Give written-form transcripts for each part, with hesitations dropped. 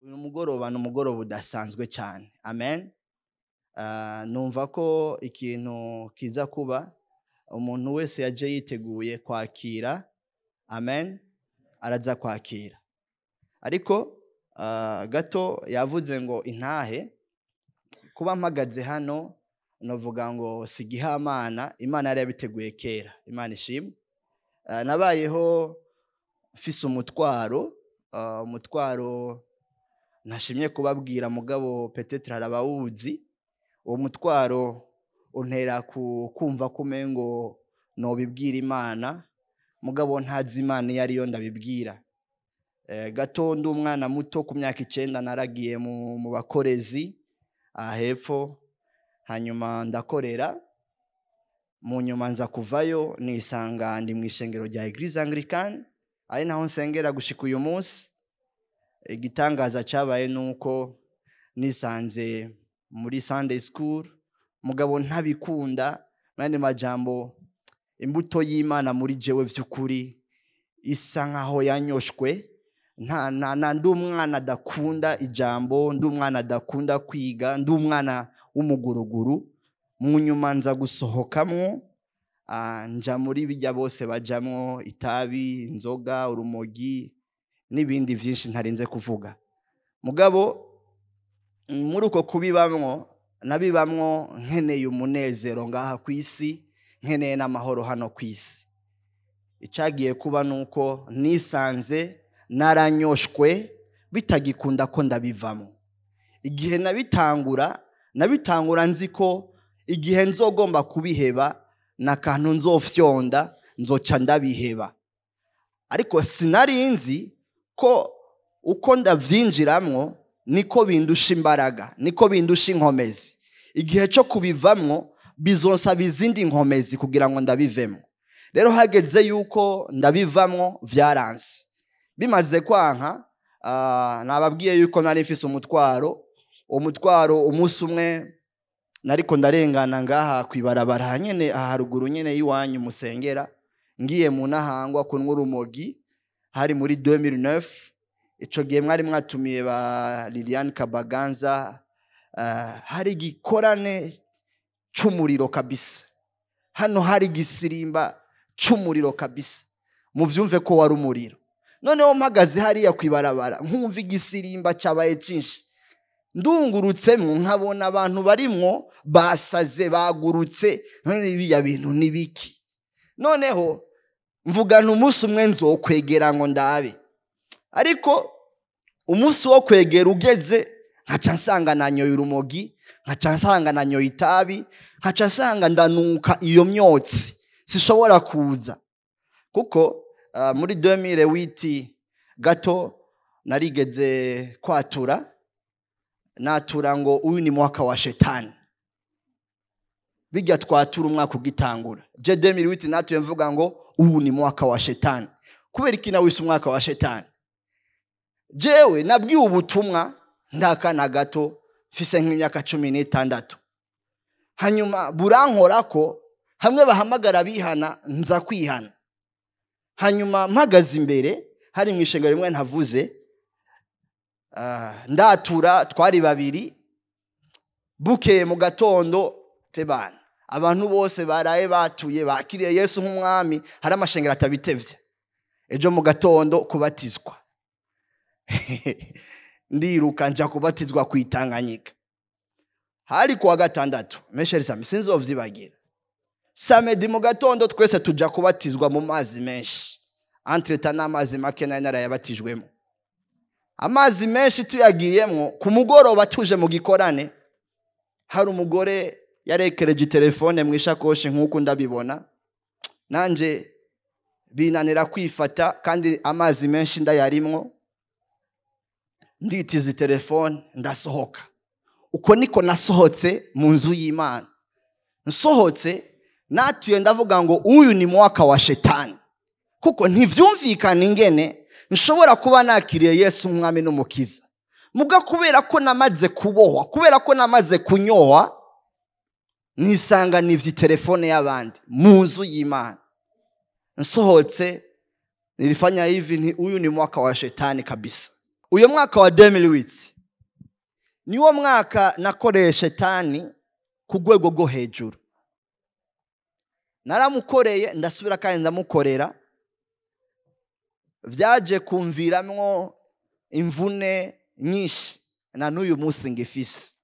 Uyu mugoroba ni umugoroba udasanzwe cyane. Amen. Numva ko ikintu kiza kuba umuntu wese yaje yiteguye kwakira. Amen. Araza kwakira. Ariko gato yavuze ngo intahe, kuba mpagaze hano novuga ngo sigihamana, Imana yari yabiteguye kera. Imana ishimwe. Nabayeho mfise umutwaro ntashimye kubabwira mugabo peut-être harabawuzi. Uwo mutwaro untera kumva kumengo no bibwira Imana mugabo ntazi Imana yariyo ndabibwira. Gato ndi umwana muto ku myaka 9 naragiye mu bakorezi ahepfo, hanyuma ndakorera, mu nyuma nza kuvayo nisanga ndi mu ishengero rya Eglise Anglicane, ari naho nsengera gushika uyu munsi. Igitangaza cyabaye nuko nisanze muri Sunday school mugabo ntabikunda, mane majambo imbuto y'Imana muri jewe vy'ukuri isa nkaho yanyoshwe. Ndi umwana adakunda ijambo, ndi umwana adakunda kwiga, ndi umwana w'umuguruguru. Mu nyuma nza gusohokamwo, nja muri bijya bose bajamwo, itabi, inzoga, urumogi n'ibindi vyinshi ntarinze kuvuga. Mugabo muri uko kubibamwo nabibamwo nkeneye umunezero ngaha kwisi, nkeneye n'amahoro hano kwisi. Icagiye kuba nuko nisanze naranyoshwe bitagikunda ko ndabivamo. Igihe nabitangura nzi ko igihe nzogomba kubiheba nakantu nzofyonda nzoca ndabiheba. Ariko sinarinzi ko uko ndavyinjiramwo niko bindusha imbaraga, niko bindusha inkomezi. Igihe cyo kubivamwo bizonsaba izindi inkomezi kugira ngo ndabivemo. Rero hageze yuko ndabivamwo vyaranse. Bimaze kwanka, nababwiye yuko nari mfise umutwaro umunsi umwe nariko ndarengana ngaha kwibarabara nyene aharuguru nyene yiwanyu musengera, ngiye mu Nahangwa kunwa urumogi, hari muri 2009. Ico gihe mwari mwatumiye ba Liliane Kabaganza, hari gikorane c'umuriro kabisa. Hano hari gisirimba c'umuriro kabisa. Muvyumve ko wari umuriro. Noneho mpagaze hariya kwibarabara nkumva igisirimba cyabaye cyinshi. Ndungurutsemo nkabona abantu barimwo basaze bagurutse, none ibiya bintu nibiki. Noneho mvugana umunsi umwe nzokwegera ngo ndabe. Ariko umunsi wo kwegera ugeze nkaca nsanga nanyoye urumogi, nkaca nsanga nanyoye itabi, nkaca nsanga ndanuka iyo myotsi sishobora kuza. Kuko muri 2008 gato narigeze kwatura, natura ngo uyu ni mwaka wa shetani. Bijya twatura umwaka ugitangura. Je 2008 natuye mvuga ngo uyu ni mwaka wa shetani. Kubera iki nawise umwaka wa shetani? Jewe nabwiye ubutumwa ndakana gato mfise nk'imyaka 16. Hanyuma burankorako, hamwe bahamagara bihana nza kwihana. Hanyuma mpagaze imbere hari mu ishengero rimwe ntavuze, ndatura twari babiri. Bukeye mu gatondo tebana abantu bose baraye batuye bakiriye Yesu nk'umwami, hari amashengero atabitevye. Ejo mu gatondo kubatizwa. Ndiruka nja kubatizwa ku Itanganyika. Hari kuwa gatandatu, mesheri sami sinzovyibagira. Samedi mu gatondo twese tuja kubatizwa mu mazi menshi. Entretant n'amazi make nari yabatijwemo. Amazi menshi tuyagiyemwo, ku mugoroba tuje mu gikorane, hari umugore yarekereje telefone mu ishakoshi nkuko ndabibona. Nanje binanira kwifata kandi amazi menshi ndayarimwo. Nditiza telefone ndasohoka. Uko niko nasohotse mu nzu y'Imana. Nsohotse natuye ndavuga ngo uyu ni mwaka wa shetani. Kuko ntivyumvikana ingene nshobora kuba nakiriye Yesu umwami n'umukiza. Muga kubera ko namaze kubohwa, kubera ko namaze kunyoha, nisanga nivyi telefone y'abandi mu nzu y'Imana. Nsohotse nilifanya hivi, uyu ni mwaka wa shetani kabisa. uyu mwaka wa 2008 niwo mwaka nakoreye shetani ku rwego rwo hejuru. Naramukoreye ndasubira kandi ndamukorera, vyaje kumviramwo imvune nyinshi na n'uyu munsi ngifise.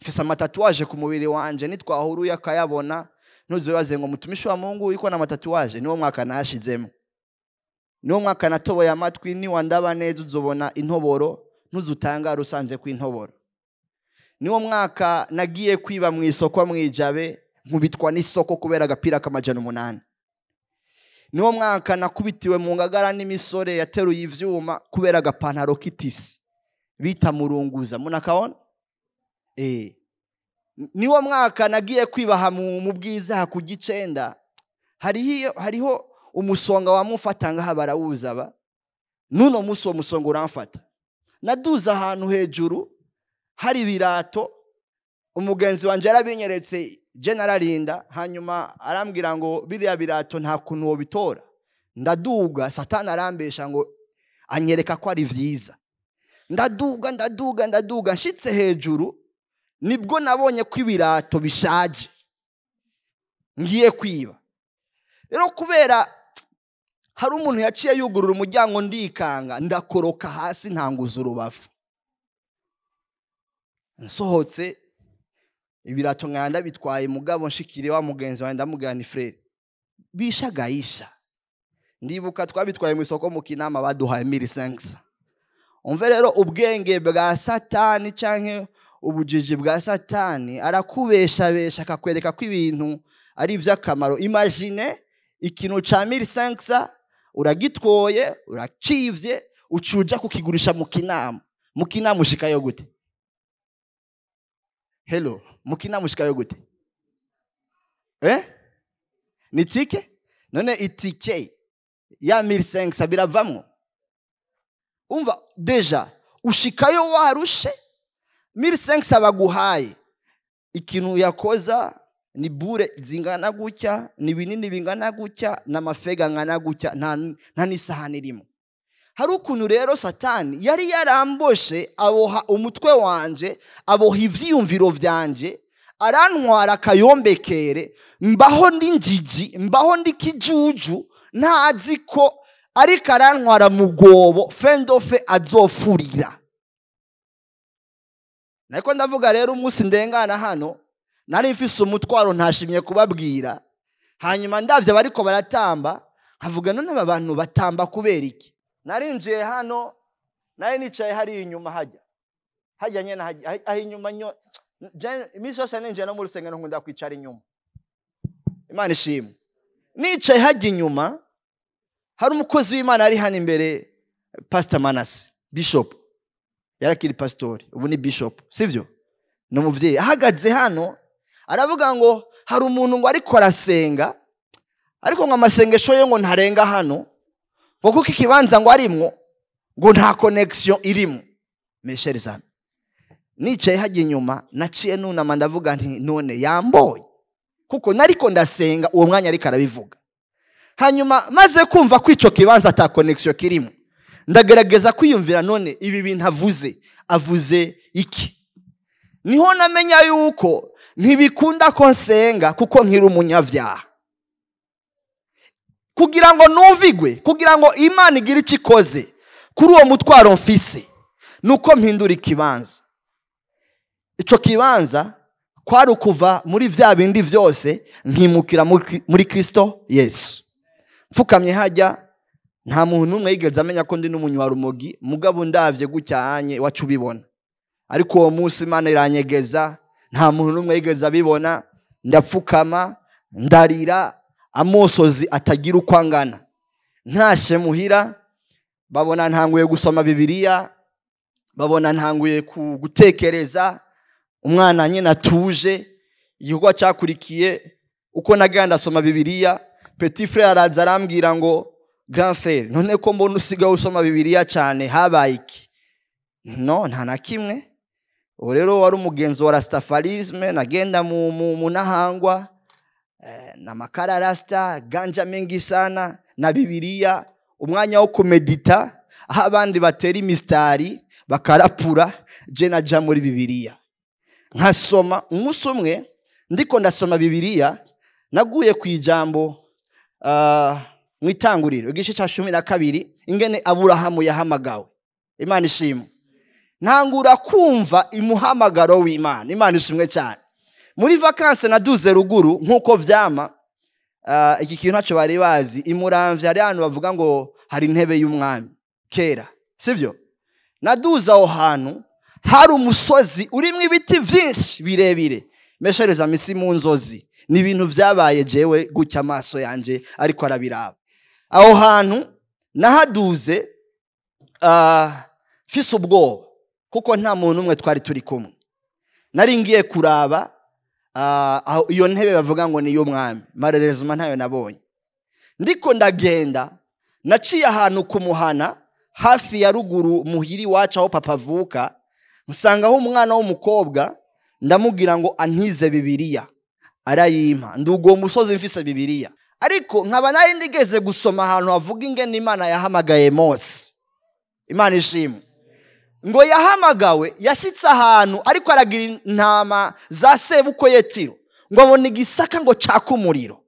Mfise amatatuwaje ku mubiri wanje, nitwahuruye akayabona ntuzobaze ngo mutumishi wa Mungu yuko na amatatuwaje. Niwo mwaka nashizemo, niwo mwaka natoboye amatwi, ni wandaba neza uzobona intoboro, ntuzutanga rusanze ku intoboro. Niwo mwaka nagiye kwiba mu isoko mwijabe, nkubitwa n'isoko kubera agapira k'amajana 8. Niwo mwaka nakubitiwe mu ngagara n'imisore yateruye ivyuma kubera agapantaro kitisi bita murunguza, munakaona. Niwo mwaka nagiye kwibaha mu bwiza ku Gicenda, hariho umusonga wamufata ngaha barawuza ba, nuno musi wo musonga uramfata. Naduza ahantu hejuru hari ibirato, umugenzi wanje yarabinyeretse, je nararinda, hanyuma arambwira ngo biriya birato nta kuntu wo bitora. Ndaduga, Satani arambesha ngo anyereka ko ari vyiza. Ndaduga nshitse hejuru, nibwo nabonye ko ibirato bishaje, ngiye kwiba. Rero kubera hari umuntu yaciye yugurura umuryango, ndikanga ndakoroka hasi ntanguza urubafu. Nsohotse ibirato nkanda bitwaye, mugabo nshikire wa mugenzi wanjye ndamugana ni frere bishagayisha. Ndibuka twabitwaye mu isoko mu Kinama baduhaye 1500. Umve rero ubwenge bwa Satani canke ubujiji bwa Satani, arakubeshabesha akakwereka ko ibintu ari ivy'akamaro. Imagine ikintu ca 1500 uragitwoye, uracivye, ucuja kukigurisha mu Kinama. Mu Kinama ushikayo gute? Hello, mu Kinama ushikayo gute? Ni tike? None itike ya 1500 biravamwo. Umva deja ushikayo warushe, 1500 baguhaye ikintu yakoza ni bure zingana gutya, ni binini bingana gutya, n'amafega ngana gutya, nta n'isahani irimo. Hari ukuntu rero Satani yari yaramboshe, aboha umutwe wanje, aboha ivyiyumviro vyanje, arantwara kayombekere, mbaho ndi njiji, mbaho ndi kijuju, ntazi ko ariko arantwara mu gobo fendofe azofurira. Nako ndavuga rero umunsi ndengana hano, nari mfise umutwaro ntashimye kubabwira, hanyuma ndavye bariko baratamba, havuga none aba bantu batamba kubera iki? Narinjiye hano, nari nicaye hari inyuma hajya nyene aho inyuma nyo, imisi yose ninjiye no mu rusengero nkunda kwicara inyuma. Imana ishimwe. Nicaye hajya inyuma, hari umukozi w'Imana ari hano imbere, Pastor Manase, Bishop. Yarakiri pastori, ubu ni Bishop, sivyo? No muvyeyi ahagaze hano, aravuga ngo hari umuntu ngo ariko arasenga, ariko ngo amasengesho ye ngo ntarenga hano, ngo kuko ikibanza ngo arimwo ngo nta connection irimo. Mesheri zame. Nicaye hajya inyuma, naciye nunama ndavuga nti none yamboye, kuko nariko ndasenga uwo mwanya ariko arabivuga. Hanyuma maze kumva ko ico kibanza ata connection kirimo, ndagerageza kwiyumvira none ibi bintu avuze iki. Niho namenya yuko ntibikunda ko nsenga kuko nkiri umunyavyaha. Kugira ngo numvigwe, kugira ngo Imana igire ikikoze kuri uwo mutwaro mfise, nuko mpindura ikibanza. Ico kibanza kwari ukuva muri vya bindi vyose nkimukira muri Kristo Yesu. Mfukamye hajya, nta muntu numwe yigeze amenya ko ndi n'umunywa urumogi, mugabo ndavye gucyanye wacu bibona. Ariko uwo munsi Imana iranyegeza, nta muntu numwe yigeze abibona, ndapfukama, ndarira, amosozi atagira uko angana. Ntashe muhira, babona ntanguye gusoma Bibiliya, babona ntanguye gutekereza, umwana nyine atuje. Igikorwa cyakurikiye uko nagenda asoma Bibiliya, petit frère araza arambwira ngo grand frère, none ko mbona usigaye usoma Bibiliya cyane, habaye iki? No, nta na kimwe. Rero wari umugenzo wa Rastafarisme, nagenda mu nahangwa na makara rasta, ganja mengi sana na Bibiliya, umwanya wo kumedita aho abandi batera imistari bakarapura, je naja muri Bibiliya nkasoma. Umunsi umwe ndiko ndasoma Bibiliya naguye ku ijambo mu Itanguriro igice cya 12 ingene Aburahamu yahamagawe. Imana ishimwe. Ntangura kumva imuhamagaro w'Imana. Imana ishimwe cyane. Muri vacances naduze ruguru nkuko vyama. Iki kintu naco bari bazi imuramvye ari hano bavuga ngo hari intebe y'umwami kera, sivyo? Naduze aho hantu hari umusozi urimo ibiti vyinshi birebire. Meshereza misi mu nzozi ni ibintu vyabaye jewe gutya amaso yanje ariko arabiraba. Aho hantu nahaduze fise ubwoba kuko nta muntu umwe twari turi kumwe. Nari ngiye kuraba aho iyo ntebe bavuga ngo ni y'umwami. Marerezuma ntayo nabonye. Ndiko ndagenda naciye ahantu kumuhana hafi ya ruguru muhiri wacu aho papa avuka, nsanga aho umwana w'umukobwa ndamubwira ngo antize Bibiliya arayimpa. Ndugo umusozi mfise Bibiliya ariko nkaba nari ndigeze gusoma ahantu havuga ingene Imana yahamagaye Mose. Imana ishimwe. Ngo yahamagawe yashitse ahantu ariko aragira intama za sebuko Yetiro, ngo abone igisaka ngo caka umuriro,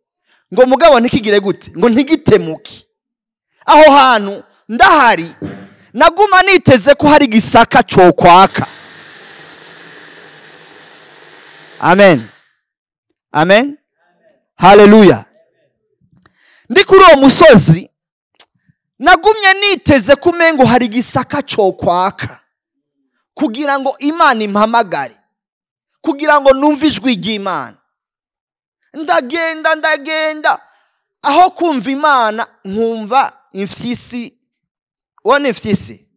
ngo mugabo ntikigire gute, ngo ntigitemuke. Aho hantu ndahari naguma niteze ko hari igisaka cyo kwaka. Amen. Amen. Hallelujah. Ndi kuri uwo musozi nagumye niteze kumengo hari igisaka cyo kwaka kugira ngo Imana impamagare, kugira ngo numve ijwi ry'Imana. Ndagenda aho kumva Imana nkumva imfyisi. One imfyisi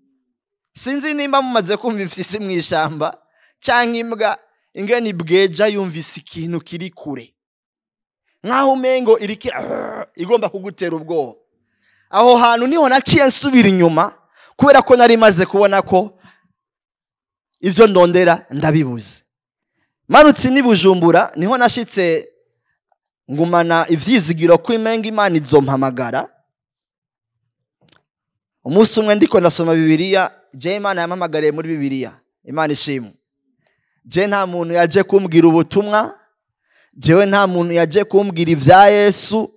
sinzi nimba mumaze kumva imfyisi mu ishamba cyangwa imbwa ingene ibweja yumvise ikintu kiri kure nkaho umengo igomba kugutera ubwoba. Aho hantu niho naciye nsubira inyuma kubera ko nari maze kubona ko ivyo ndondera ndabibuze. Manutse ni Bujumbura niho nashitse ngumana ivyizigiro ko imenga Imana izompamagara. Umunsi umwe ndiko ndasoma Bibiliya, je Imana yampamagariye muri Bibiliya. Imana ishimwe. Je nta muntu yaje kumbwira ubutumwa, jewe nta muntu yaje kumbwira ivya Yesu,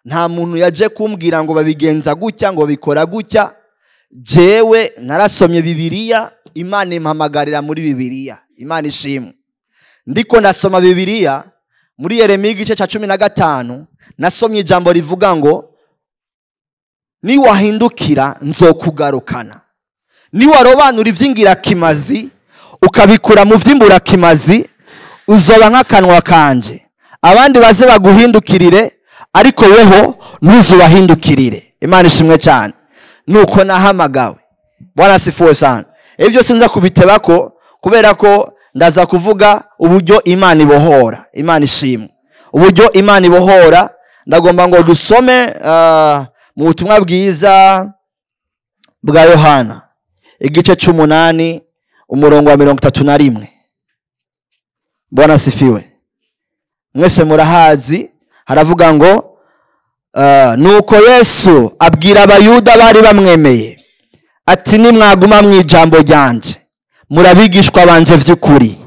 nta muntu yaje kumbwira ngo babigenza gutya ngo bikora gutya. Jewe narasomye Bibiliya, Imana impamagarira muri Bibiliya. Imana ishimwe. Ndiko ndasoma Bibiliya muri Yeremiya igice cya 15 nasomye ijambo rivuga ngo ni wahindukira nzokugarukana, ni warobanura ivyingira kimazi ukabikura mu vyimbura kimazi uzoba nk'akanwa kanje. Abandi baze baguhindukirire ariko weho ntuzubahindukirire. Imana ishimwe cyane. Nuko nahamagawe. Bwana sifuwe sana. Ivyo sinza kubitebako kubera ko ndaza kuvuga uburyo Imana ibohora. Imana ishimwe. Uburyo Imana ibohora ndagomba ngo dusome mu butumwa bwiza bwa Yohana igice 8 umurongo wa 31. Bwana sifiwe. Mwese murahazi haravuga ngo nuko Yesu abwira abayuda bari bamwemeye ati nimwaguma mu ijambo ryanje murabigishwa banje vy'ukuri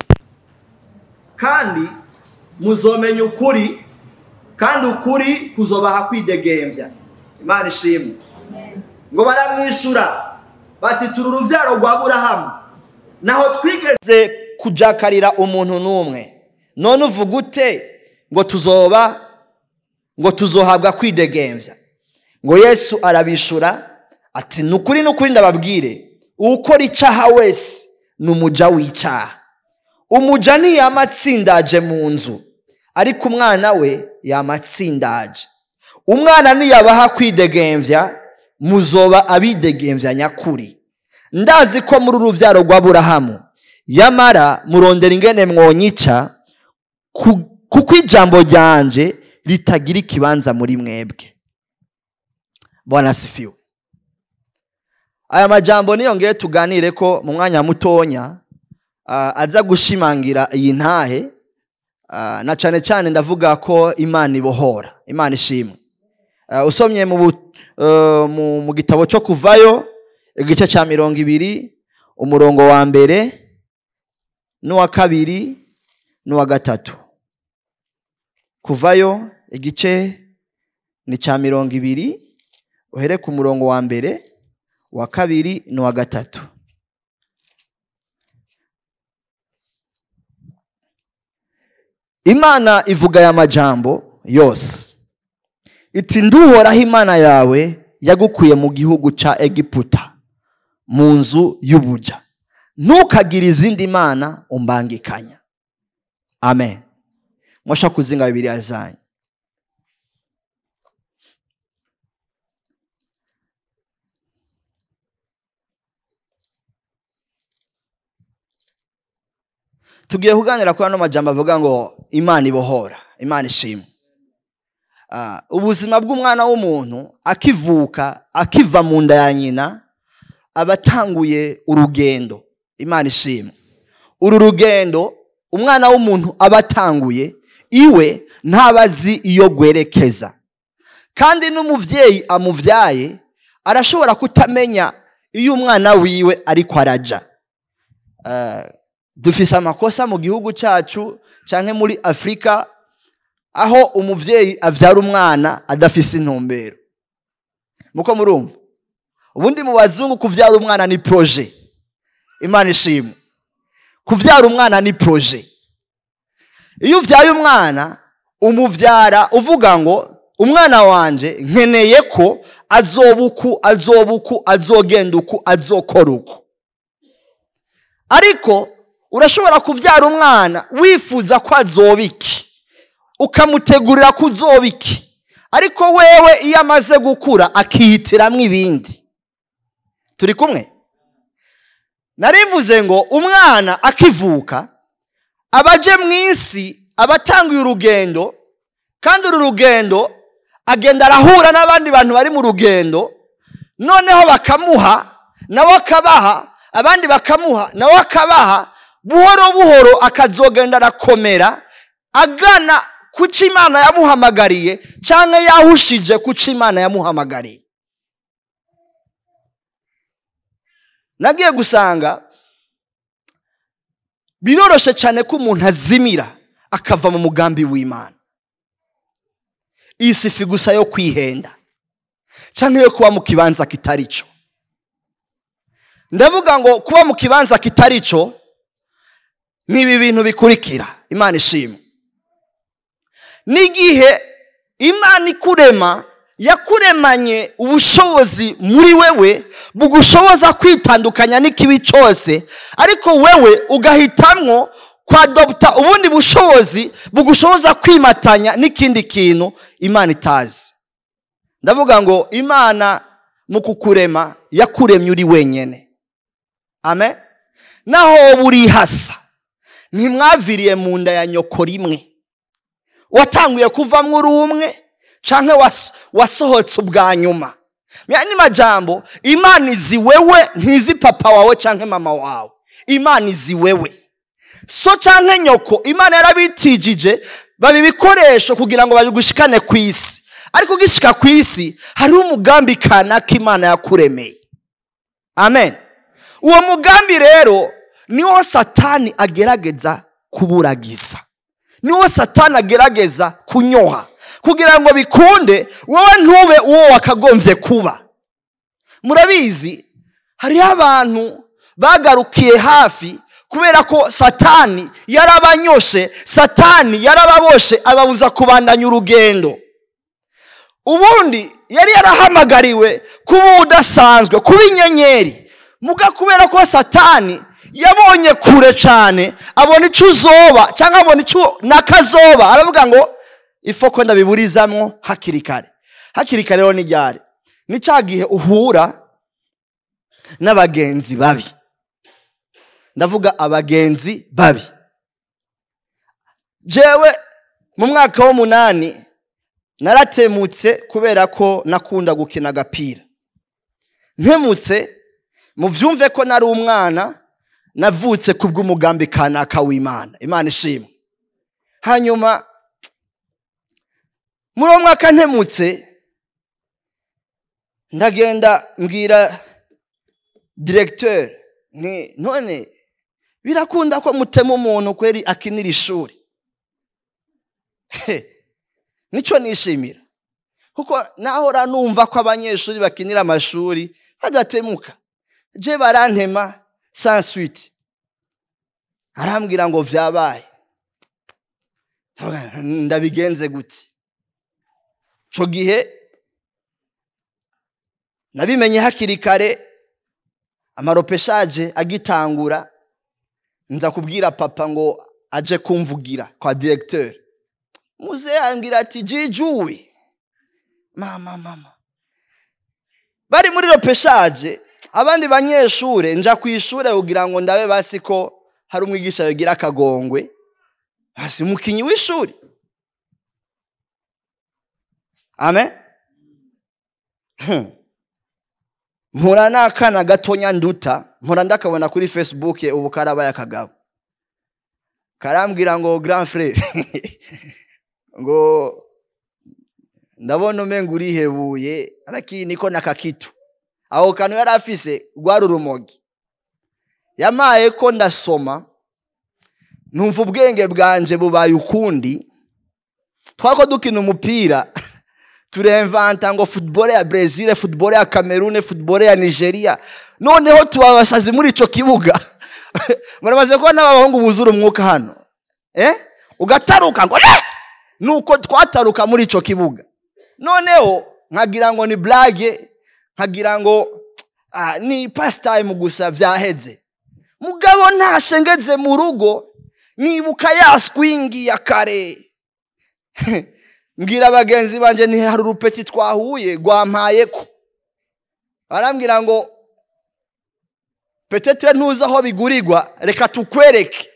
kandi muzomenya ukuri kandi ukuri kuzobaha kwidegemvya. Imana ishimwe. Ngo baramwishura bati turi uruvyaro rwa Aburahamu naho twigeze kujakarira umuntu n'umwe, none uvuga ute ngo tuzohabwa kwidegemvya? Ngo Yesu arabishura ati nukuri ndababwire ukora icaha wese numuja w'icaha. Umuja ni yamatsindaje mu nzu ariko umwana we yamatsindaje. Umwana ni yabaha kwidegemvya muzoba abidegemvya nyakuri. Ndazi ko muri uruvyaro rwa Aburahamu yamara murondera ingene mwonyica kuko ijambo ryanje ritagira ikibanza muri mwebwe. Bwana sifiwe. Aya majambo niyongeye tuganire ko mu mwanya mutonya aza gushimangira iyi ntahe na cyane cyane ndavuga ko Imana ibohora. Imana ishimwe. Usomye mu gitabo cyo kuvayo igice cya 20 umurongo wa mbere n'uwa kabiri n'uwa gatatu. Kuvayo igice ni cya 20 uhere ku murongo wa mbere, wa kabiri n'uwa gatatu. Imana ivuga ya majambo yose iti, nduhoraho Imana yawe yagukuye mu gihugu ca Egiputa mu nzu y'ubuja, ntukagire izindi mana umbangikanya. Amen. Mwasha kuzinga Bibiliya zanyu. Tugiye kuganira kuri ano majambo avuga ngo Imana ibohora, Imana ishimwe. Ubuzima bw'umwana w'umuntu akivuka, akiva mu nda ya nyina, abatanguye urugendo. Imana ishimwe. Uru rugendo umwana w'umuntu abatanguye, iwe ntabazi iyo gwerekeza. Kandi n'umuvyeyi amuvyaye arashobora kutamenya iyo umwana wiwe ariko araja. Dufise amakosa mu gihugu cyacu canke muri Afrika, aho umuvyeyi avyara umwana adafise intumbero. Muko murumva? Ubundi mu bazungu kuvyara umwana ni projet. Imana ishimwe. Kuvyara umwana ni projet. Iyo uvyaye umwana, umuvyara uvuga ngo umwana wanje nkeneye ko azobuku, azogenda uku, azokora uku. Ariko urashobora kuvyara umwana wifuza ko azobiki, ukamutegurira kuzobiki, ariko wewe iyo amaze gukura akihitiramwo ibindi. Turi kumwe? Narivuze ngo umwana akivuka abaje mw'isi, abatanguye urugendo, kandi uru rugendo agenda arahura n'abandi bantu bari mu rugendo, noneho bakamuha nawe akabaha, abandi bakamuha nawe akabaha, buhoro buhoro akazogenda arakomera agana kuco Imana yamuhamagariye canke yahushije kuco Imana yamuhamagariye. Nagiye gusanga biroroshe cyane ko umuntu azimira akava mu mugambi w'Imana. Isi fi gusa yo kwihenda canke yo kuba mu kibanza kitarico. Ndavuga ngo kuba mu kibanza kitarico ni ibi bintu bikurikira. Imana ishimwe. Nigihe Imana ikurema, yakuremanye ubushobozi muri wewe bugushoboza kwitandukanya n'ikibi cyose, ariko wewe ugahitamwo kwadopta ubundi bushobozi bugushoboza kwimatanya n'ikindi kintu Imana itazi. Ndavuga ngo Imana mu kukurema yakuremye uri wenyene. Amen. Naho buri hasa ntimwaviriye mu nda ya nyoko rimwe, watanguye kuvamwo uri umwe canke wasohotse ubwa nyuma. Ni majambo, Imana izi wewe, ntizi papa wawe canke mama wawe. Imana izi wewe. So canke nyoko Imana yarabitijije babibikoresho kugira ngo babigushikane kw'isi, ariko ugishika kw'isi hari umugambi kanaka Imana yakuremeye. Amen. Uwo mugambi rero niwo Satani agerageza kuburagiza, niwo Satani agerageza kunyoha kugira ngo bikunde wowe ntube uwo wakagombye kuba. Murabizi hari abantu bagarukiye hafi kubera ko Satani yarabanyoshe, Satani yarababoshe ababuza kubandanya urugendo. Ubundi yari yarahamagariwe kuba udasanzwe, kuba inyenyeri, muga kubera ko Satani yabonye kure cyane, abona icyo uzoba cyangwa abona icyo nakazoba, aravuga ngo ifoko ndabiburizamwo hakiri kare. Hakiri kare rero ni ryari? Ni cya gihe uhura n'abagenzi babi. Ndavuga abagenzi babi. Jewe mu mwaka w'8 naratemutse kubera ko nakunda gukina agapira. Ntemutse muvyumve ko nari umwana navutse kubw'umugambi kanaka w'Imana. Imana ishimwe. Hanyuma muri uwo mwaka ntemutse ndagenda mbwira directeur none birakunda ko mutema umuntu kweri akinira ishuri. Nico nishimira kuko nahora numva ko abanyeshuri bakinira amashuri badatemuka. Je barantema sans suite. Arambwira ngo vyabaye. Ndabigenze gute? Cyo gihe nabimenye hakiri kare, amaropeshaje agitangura, nza kubwira papa ngo aje kumvugira kwa directeur. Muze ambwira ati jijuwe mama bari muri ropeshaje, abandi banyeshure nja kwishure kugira ngo ndabe basi ko hari umwigisha yogira akagongwe, hasi mukinyi w'ishuri. Amen. Mpura n'akana gatonya nduta, mpura ndakabona kuri Facebook ubu karabaye akagabo. Karambwira ngo grand frère ngo ndabona umenga urihebuye araki niko nakakitu. Aho kantu yari afise rwari urumogi. Yamaye ko ndasoma numva ubwenge bwanje bubaye ukundi. Twako dukina umupira turemvanta ngo football ya Brazil, football ya Cameroon, football ya Nigeria. Noneho tubabasazi muri ico kibuga. Muramaze ko n'abahungu buzura umwuka hano. Ugataruka ngo nuko twataruka muri ico kibuga. Noneho nkagira ngo ni blague, nkagira ngo ni pastime gusa vyaheze. Mugabo ntashengeze mu rugo nibuka ya swingi ya kare. Mbwira abagenzi banje ni hari urupeti twahuye rwampaye ko. Arambwira ngo peut-être ntuza aho bigurirwa, reka tukwereke.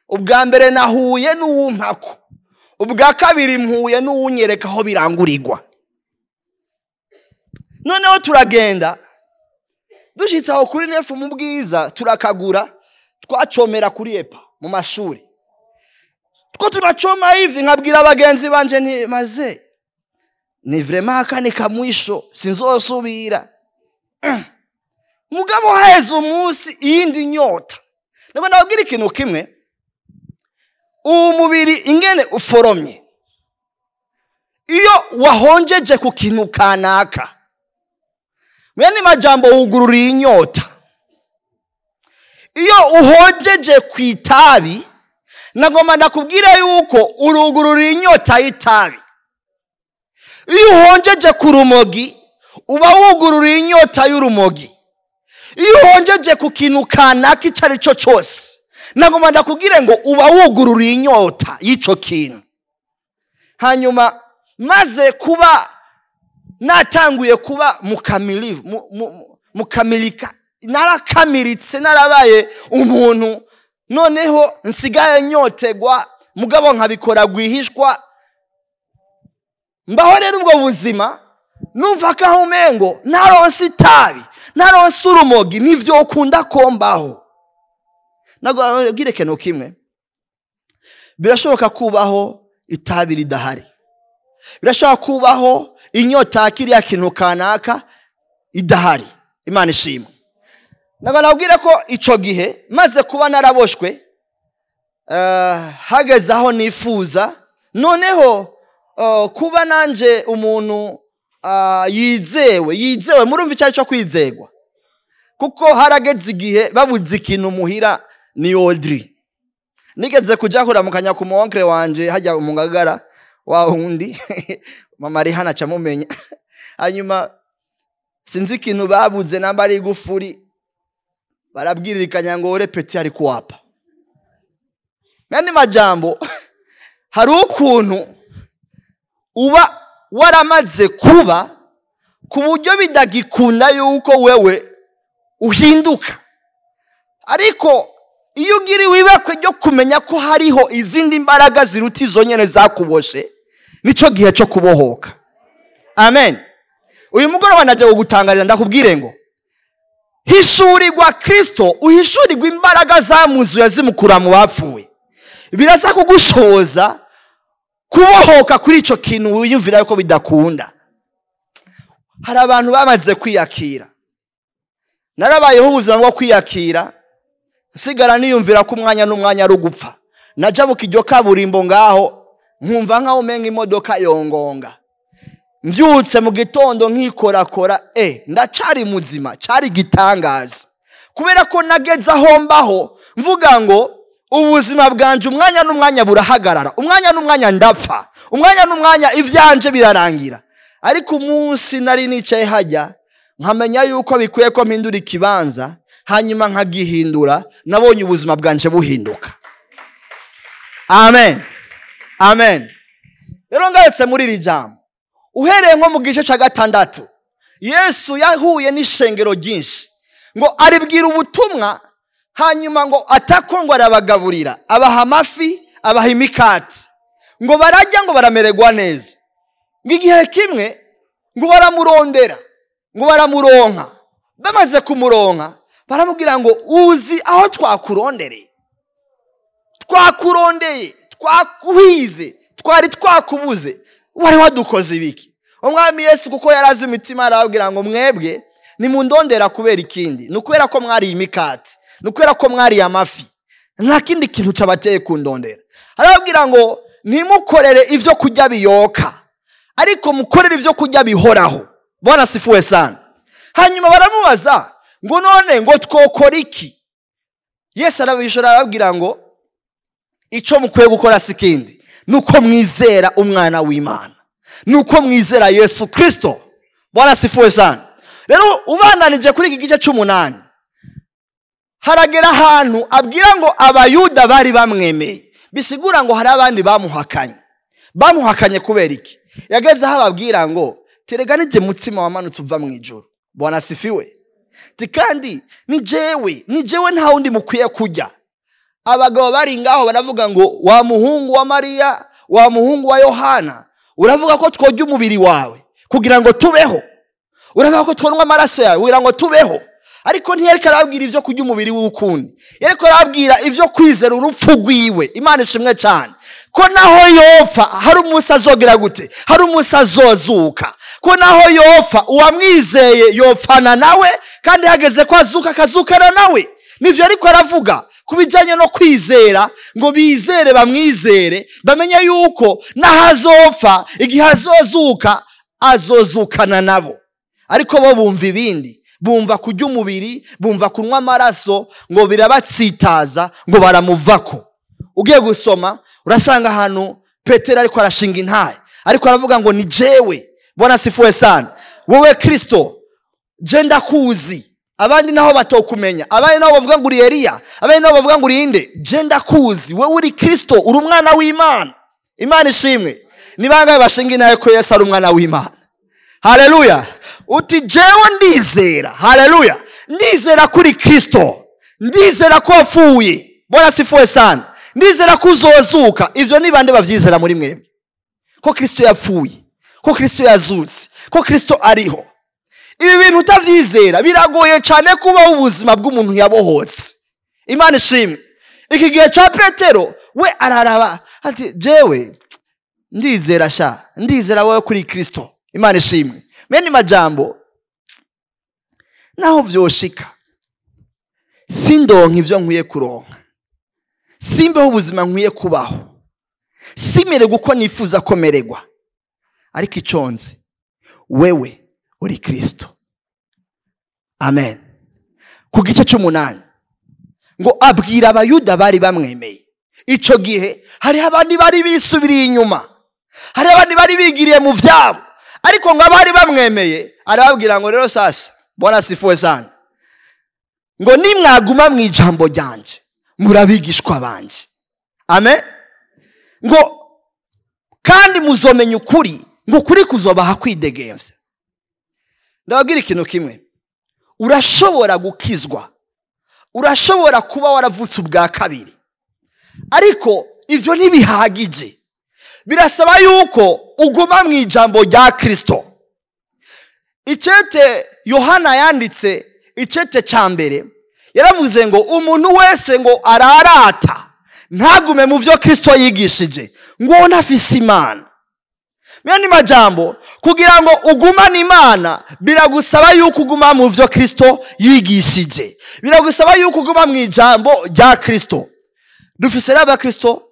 Ubwa mbere nahuye n'uwumpako, ubwa kabiri mpuye n'uwunyereka aho birangurirwa. Noneho turagenda dushitse aho kuri nefu mu bwiza turakagura, twacomera kuri epa mu mashuri. Tuko tunachoma hivi, nkabwira abagenzi banje ni maze ni vraiment akane kamwisho sinzosubira. Mugabo heza umunsi iyindi nyota. Nako ndabwira ikintu kimwe, umubiri ingene uforomye, iyo wahonjeje ku kintu kanaka, mwene majambo ugururiye inyota. Iyo uhonjeje kwitabi, nagoma ndakubwira yuko urugururiye inyota y'itabi. Iyo uhonjeje ku rumogi, uba wugururiye inyota y'urumogi. Iyo uhonjeje ku kintu kanaka icari cyo cyose, nagoma ndakubwire ngo uba wugururiye inyota y'ico kintu. Hanyuma maze kuba natanguye kuba mukamilika, narakamiritse, narabaye umuntu. Noneho nsigaye nyotegwa, mugabo nkabikora gwihishwa. Mbaho rero ubwo buzima numva ko umengo naronse itabi, naronse urumogi, nivyo ukunda kombaho. Nagwire keno kimwe, birashoboka kubaho itabi ridahari. Birashoboka kubaho inyota kiriya kintu kanaka idahari. Imana ishimwe. Nabwira ko ico gihe maze kuba naraboshwe, hageze aho nifuza noneho kuba nanje umuntu yizewe. Murumva icyo cyo kwizegwa, kuko harageze igihe babuze ikintu muhira ni Audry. Nigeze kuja kuramukanya ku monkre wanje hajya mu Ngagara wa hundi mama ari hana camumenya. Hanyuma sinzi ikintu babuze, namba ari gufuri, barabwiririkanya ngo repeti ari kuwapa. Mani majambo hari ukuntu uba waramaze kuba ku buryo bidagikunda yuko wewe uhinduka. Ariko iyo ugiri wibakwe ryo kumenya ko hariho izindi mbaraga ziruta izo nyene zakuboshe, nico gihe cyo kubohoka. Amen. Uyu mugoroba naje kugutangariza ndakubwire ngo hishurirwa Kristo, uhishurirwa imbaraga zamuzuye zimukura mu bapfuye. Birasa kugushoza kubohoka kuri ico kintu wiyumvira yuko bidakunda. Hari abantu bamaze kwiyakira, narabayeho ubuzima bwo kwiyakira sigara niyumvira ko umwanya n'umwanya ari ugupfa. Naja mu kiryo kaburimbo ngaho nkumva nkaho umenga imodoka yongonga. Mvyutse mu gitondo nkikorakora ndacari muzima, cari gitangaza. Kubera ko nageze aho mbaho mvuga ngo ubuzima bwanje umwanya n'umwanya burahagarara, umwanya n'umwanya ndapfa, umwanya n'umwanya ivyanje birarangira. Ariko umunsi nari nicaye hajya nkamenya yuko bikwiye ko mpindura ikibanza, hanyuma nkagihindura, nabonye ubuzima bwanje buhinduka. Amen, amen. Rero ngaretse muri iri jambo, uhereye nko mu gice cya 6, Yesu yahuye n'ishengero ryinshi ngo aribwira ubutumwa, hanyuma ngo atako ngo arabagaburira, abaha amafi, abaha imikati, ngo barajya ngo baramererwa neza. Ngigihe kimwe ngo baramurondera, ngo baramuronka. Bamaze kumuronka baramubwira ngo uzi aho twakurondeye, twakuhize, twari twakubuze, wari wadukoze ibiki? Umwami Yesu kuko yarazi imitima arababwira ngo mwebwe nimundondera kubera ikindi, nukubera ko mwari imikati, nukubera ko mwari amafi, nta kindi kintu cabateye kundondera. Arababwira ngo ntimukorere ivyo kurya biyoka, ariko mukorere ivyo kurya bihoraho. Bwana sifuwe sana. Hanyuma baramubaza ngo none ngo twokora iki? Yesu arabishora arababwira ngo ico mukwiye gukora sikindi, nuko mwizera umwana w'Imana, nuko mwizera Yesu Kristo. Bwana sifuwe sana. Rero ubandanije kuri iki gice 8, haragera ahantu abwira ngo abayuda bari bamwemeye, bisigura ngo hari abandi bamuhakanye kubera iki? Yageze aho ababwira ngo terega nije mutsima wamanutse uva mu ijuru. Bwana sifiwe. Kandi ni jewe nta wundi mukwiye kujya. Abagabo bari ngaho baravuga ngo wa muhungu wa Mariya, wa muhungu wa Yohana, uravuga ko twojya umubiri wawe kugira ngo tubeho, uravuga ko twonwa amaraso yawe kugira ngo tubeho. Ariko ntiyareka arabwira ivyo kurya umubiri w'ukundi, yariko arabwira ivyo kwizera urupfu rwiwe. Imana ishimwe cyane ko naho yopfa hari umunsi azogera gute, hari umunsi azozuka, ko naho yopfa uwamwizeye yopfana nawe, kandi hageze ko azuka akazukana nawe. Nivyo ariko aravuga kubijanye no kwizera, ngo bizere bamwizere, bamenye yuko nahazopfa igihe azozuka azozukana nabo. Ariko bo bumva ibindi, bumva kurya umubiri, bumva kunywa amaraso, ngo birabatsitaza, ngo baramuvako. Ugiye gusoma urasanga ahantu Petero ariko arashinga intahe, ariko aravuga ngo ni jewe. Bwana sifuwe sana. Wowe Kristo je ndakuzi, abandi naho batokumenya, abandi naho bavuga ngo uri Eliya, abandi naho bavuga ngo uri inde, je ndakuzi, wewe uri Kristo, uri umwana w'Imana. Imana ishimwe. Nibangaye bashinga intahe ko Yesu ari umwana w'Imana. Haleluya. Uti jewe ndizera, haleluya, ndizera kuri Kristo, ndizera ko apfuye. Bwana sifuwe sana. Ndizera ko uzozuka. Ivyo ni bande bavyizera muri mwebwe? Ko Kristo yapfuye, ko Kristo yazutse, ko Kristo ariho. Ibi bintu utavyizera biragoye cyane kuba ubuzima bw'umuntu yabohotse. Imana ishimwe. Iki gihe cya Petero we araraba ati jewe ndizera wowe kuri Kristo. Imana ishimwe. Meni majambo naho vyoshika sindonka ivyo nkwiye kuronka, simbeho ubuzima nkwiye kubaho, simere guko nifuza komererwa, ariko iconze wewe uri Kristo. Amen. Ku gice 8 ngo abwira abayuda bari bamwemeye. Ico gihe hari abandi bari bisubiriye inyuma, hari abandi bari bigiriye mu vyabo, ariko ngo abari bamwemeye arababwira ngo rero sasa, Bwana sifuwe sana, ngo nimwaguma mu ijambo ryanje murabigishwa banje. Amen. Ngo kandi muzomenya ukuri, ngo ukuri kuzobaha kwidegemvya. Ndababwira ikintu kimwe, urashobora gukizwa, urashobora kuba waravutse ubwa kabiri, ariko ivyo ntibihagije. Birasaba yuko uguma mu ijambo rya Kristo. Icete Yohana yanditse, icete ca mbere, yaravuze ngo umuntu wese ngo ararata ntagume mu vyo Kristo yigishije, ngo nafise Imana. Myani majambo kugira ngo ugumane Imana biragusaba yuko uguma mu byo Kristo yigishije, biragusaba yuko uguma mu ijambo rya Kristo. Dufise raba Kristo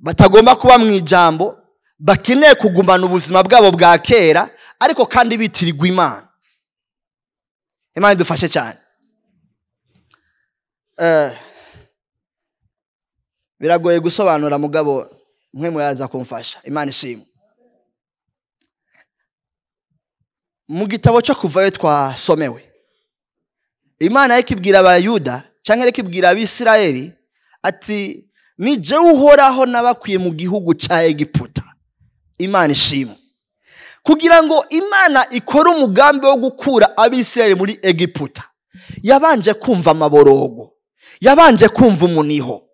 batagomba kuba mu ijambo, bakeneye kugumana ubuzima bwabo bwa kera ariko kandi bitirirwa Imana. Imana idufashe cyane. Biragoye gusobanura mugabo mwe muyaza kumfasha. Imana ishimwe. Mu gitabo cyo kuvayo twasomewe, Imana yakibwira abayuda cyangwa yakibwira abisirayeli ati nije uhoraho nabakwiye mu gihugu cya Egiputa. Imana ishimwe. Kugira ngo Imana ikore umugambi wo gukura abisirayeli muri Egiputa, yabanje kumva amaborogo, yabanje kumva umuniho,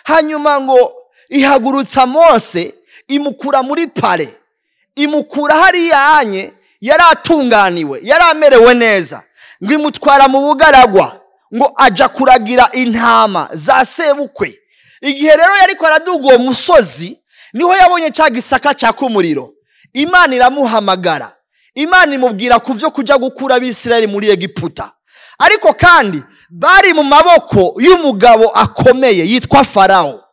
hanyuma ngo ihagurutsa Mose imukura muri pare, imukura hariya anye yaratunganiwe, yaramerewe neza, ngo imutwara mu bugaragwa, ngo aja kuragira intama za sebukwe. Igihe rero yariko araduga uwo musozi, niho yabonye cya gisaka cya kumuriro. Imana iramuhamagara, Imana imubwira kuvyo kuja gukura abisirayeli muri Egiputa. Ariko kandi bari mu maboko y'umugabo akomeye yitwa Farao.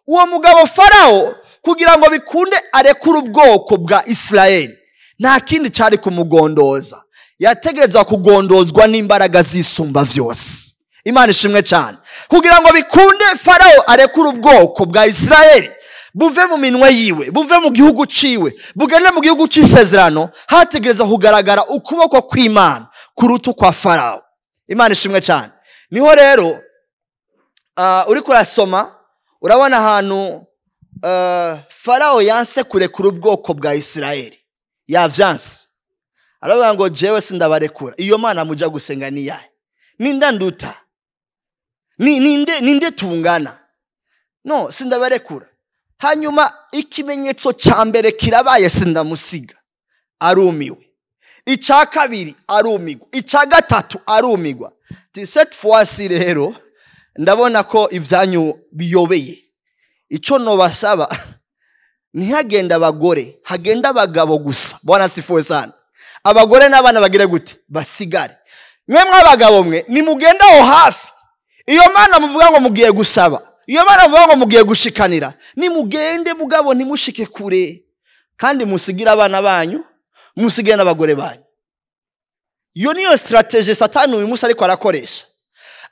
Uwo mugabo Farao kugira ngo bikunde arekura ubwoko bwa Isirayeli, nta kindi cyari kumugondoza, yategerezwa kugondozwa n'imbaraga zisumba vyose. Imana ishimwe cyane. Kugira ngo bikunde Farao arekura ubwoko bwa Isirayeli buve mu minwe yiwe, buve mu gihugu ciwe, bugende mu gihugu c'isezerano, hategereza kugaragara ukuboko kw'Imana kuruta kwa Farao. Imana ishimwe cyane. Niho rero uri kurasoma urabona ahantu Farao yanse kurekura ubwoko bwa Isirayeli, yavyanse. Aravuga ngo jewe sindabarekura. Iyo Mana muja gusenga ni yahe? Ninda nduta? Ninde tungana? No, sindabarekura. Hanyuma ikimenyetso cya mbere kirabaye, sindamusiga. Arumiwe. Icya kabiri arumigwa. Icya gatatu arumigwa. Cette fois-ci rero ndabona ko ivyanyu biyobeye. Ico no basaba ntihagenda abagore, hagenda abagabo gusa. Bwana sifuwe sana. Abagore n'abana bagire gute? Basigare. Mwemwe abagabo mwe nimugenda aho hafi. Iyo Mana muvuga ngo mugiye gusaba, iyo Mana muvuga ngo mugiye gushikanira, nimugende mugabo ntimushike kure, kandi musigira abana banyu, musigire n'abagore banyu. Iyo niyo strategie Satani uyu munsi ariko arakoresha,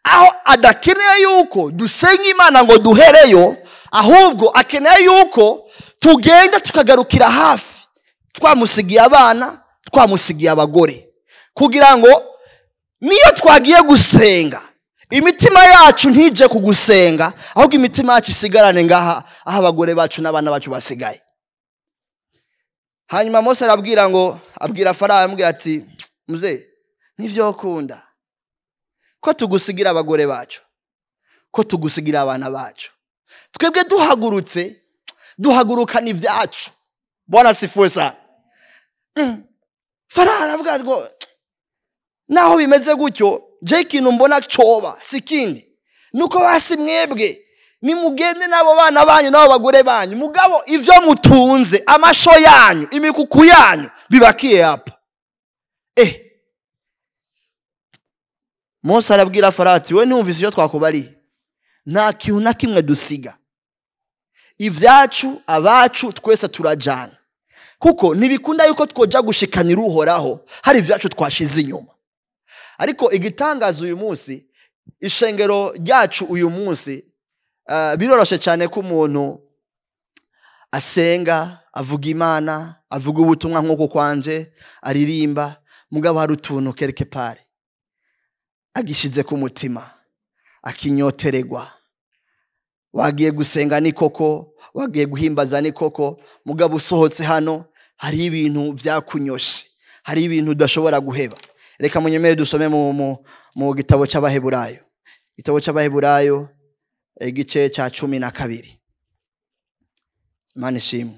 aho adakeneye yuko dusenga Imana ngo duhereyo, ahubwo akeneye yuko tugenda tukagarukira hafi, twamusigiye abana, twamusigiye abagore, kugira ngo niyo twagiye gusenga imitima yacu ntije kugusenga, ahubwo imitima yacu isigarane ngaha aho abagore bacu n'abana bacu basigaye. Hanyuma Mose arabwira ngo, abwira Farao, amubwira ati muze nivyo ukunda ko tugusigira abagore bacu, ko tugusigira abana bacu, twebwe duhagurutse duhagurukana ibyacu. Bwana sifuwe sana. Farao aravuga ngo naho bimeze gutyo, je ikintu mbona coba sikindi nuko basi mwebwe nimugende nabo bana banyu nabo bagore banyu, mugabo ivyo mutunze, amasho yanyu, imikuku yanyu bibakiye hapa. Mose arabwira Farao ati we numvise ivyo twakubari, nta kintu na kimwe dusiga, ivyacu abacu twese turajana, kuko ntibikunda yuko twoja gushikanira uhoraho hari ivyacu twashize inyuma. Ariko igitangaza uyu munsi, ishengero ryacu uyu munsi, biroroshe cyane ko umuntu asenga, avuga Imana, avuga ubutumwa nk'uko kwanje, aririmba, mugabo hari utuntu quelque part agishize ku mutima, akinyoteregwa. Wagiye gusenga ni koko, wagiye guhimbaza ni koko, mugabo usohotse hano hari ibintu vyakunyoshe, hari ibintu udashobora guheba. Reka munyemere dusome mu gitabo cy'Abaheburayo. Igitabo cy'Abaheburayo igice cya 12. Imana ishimwe.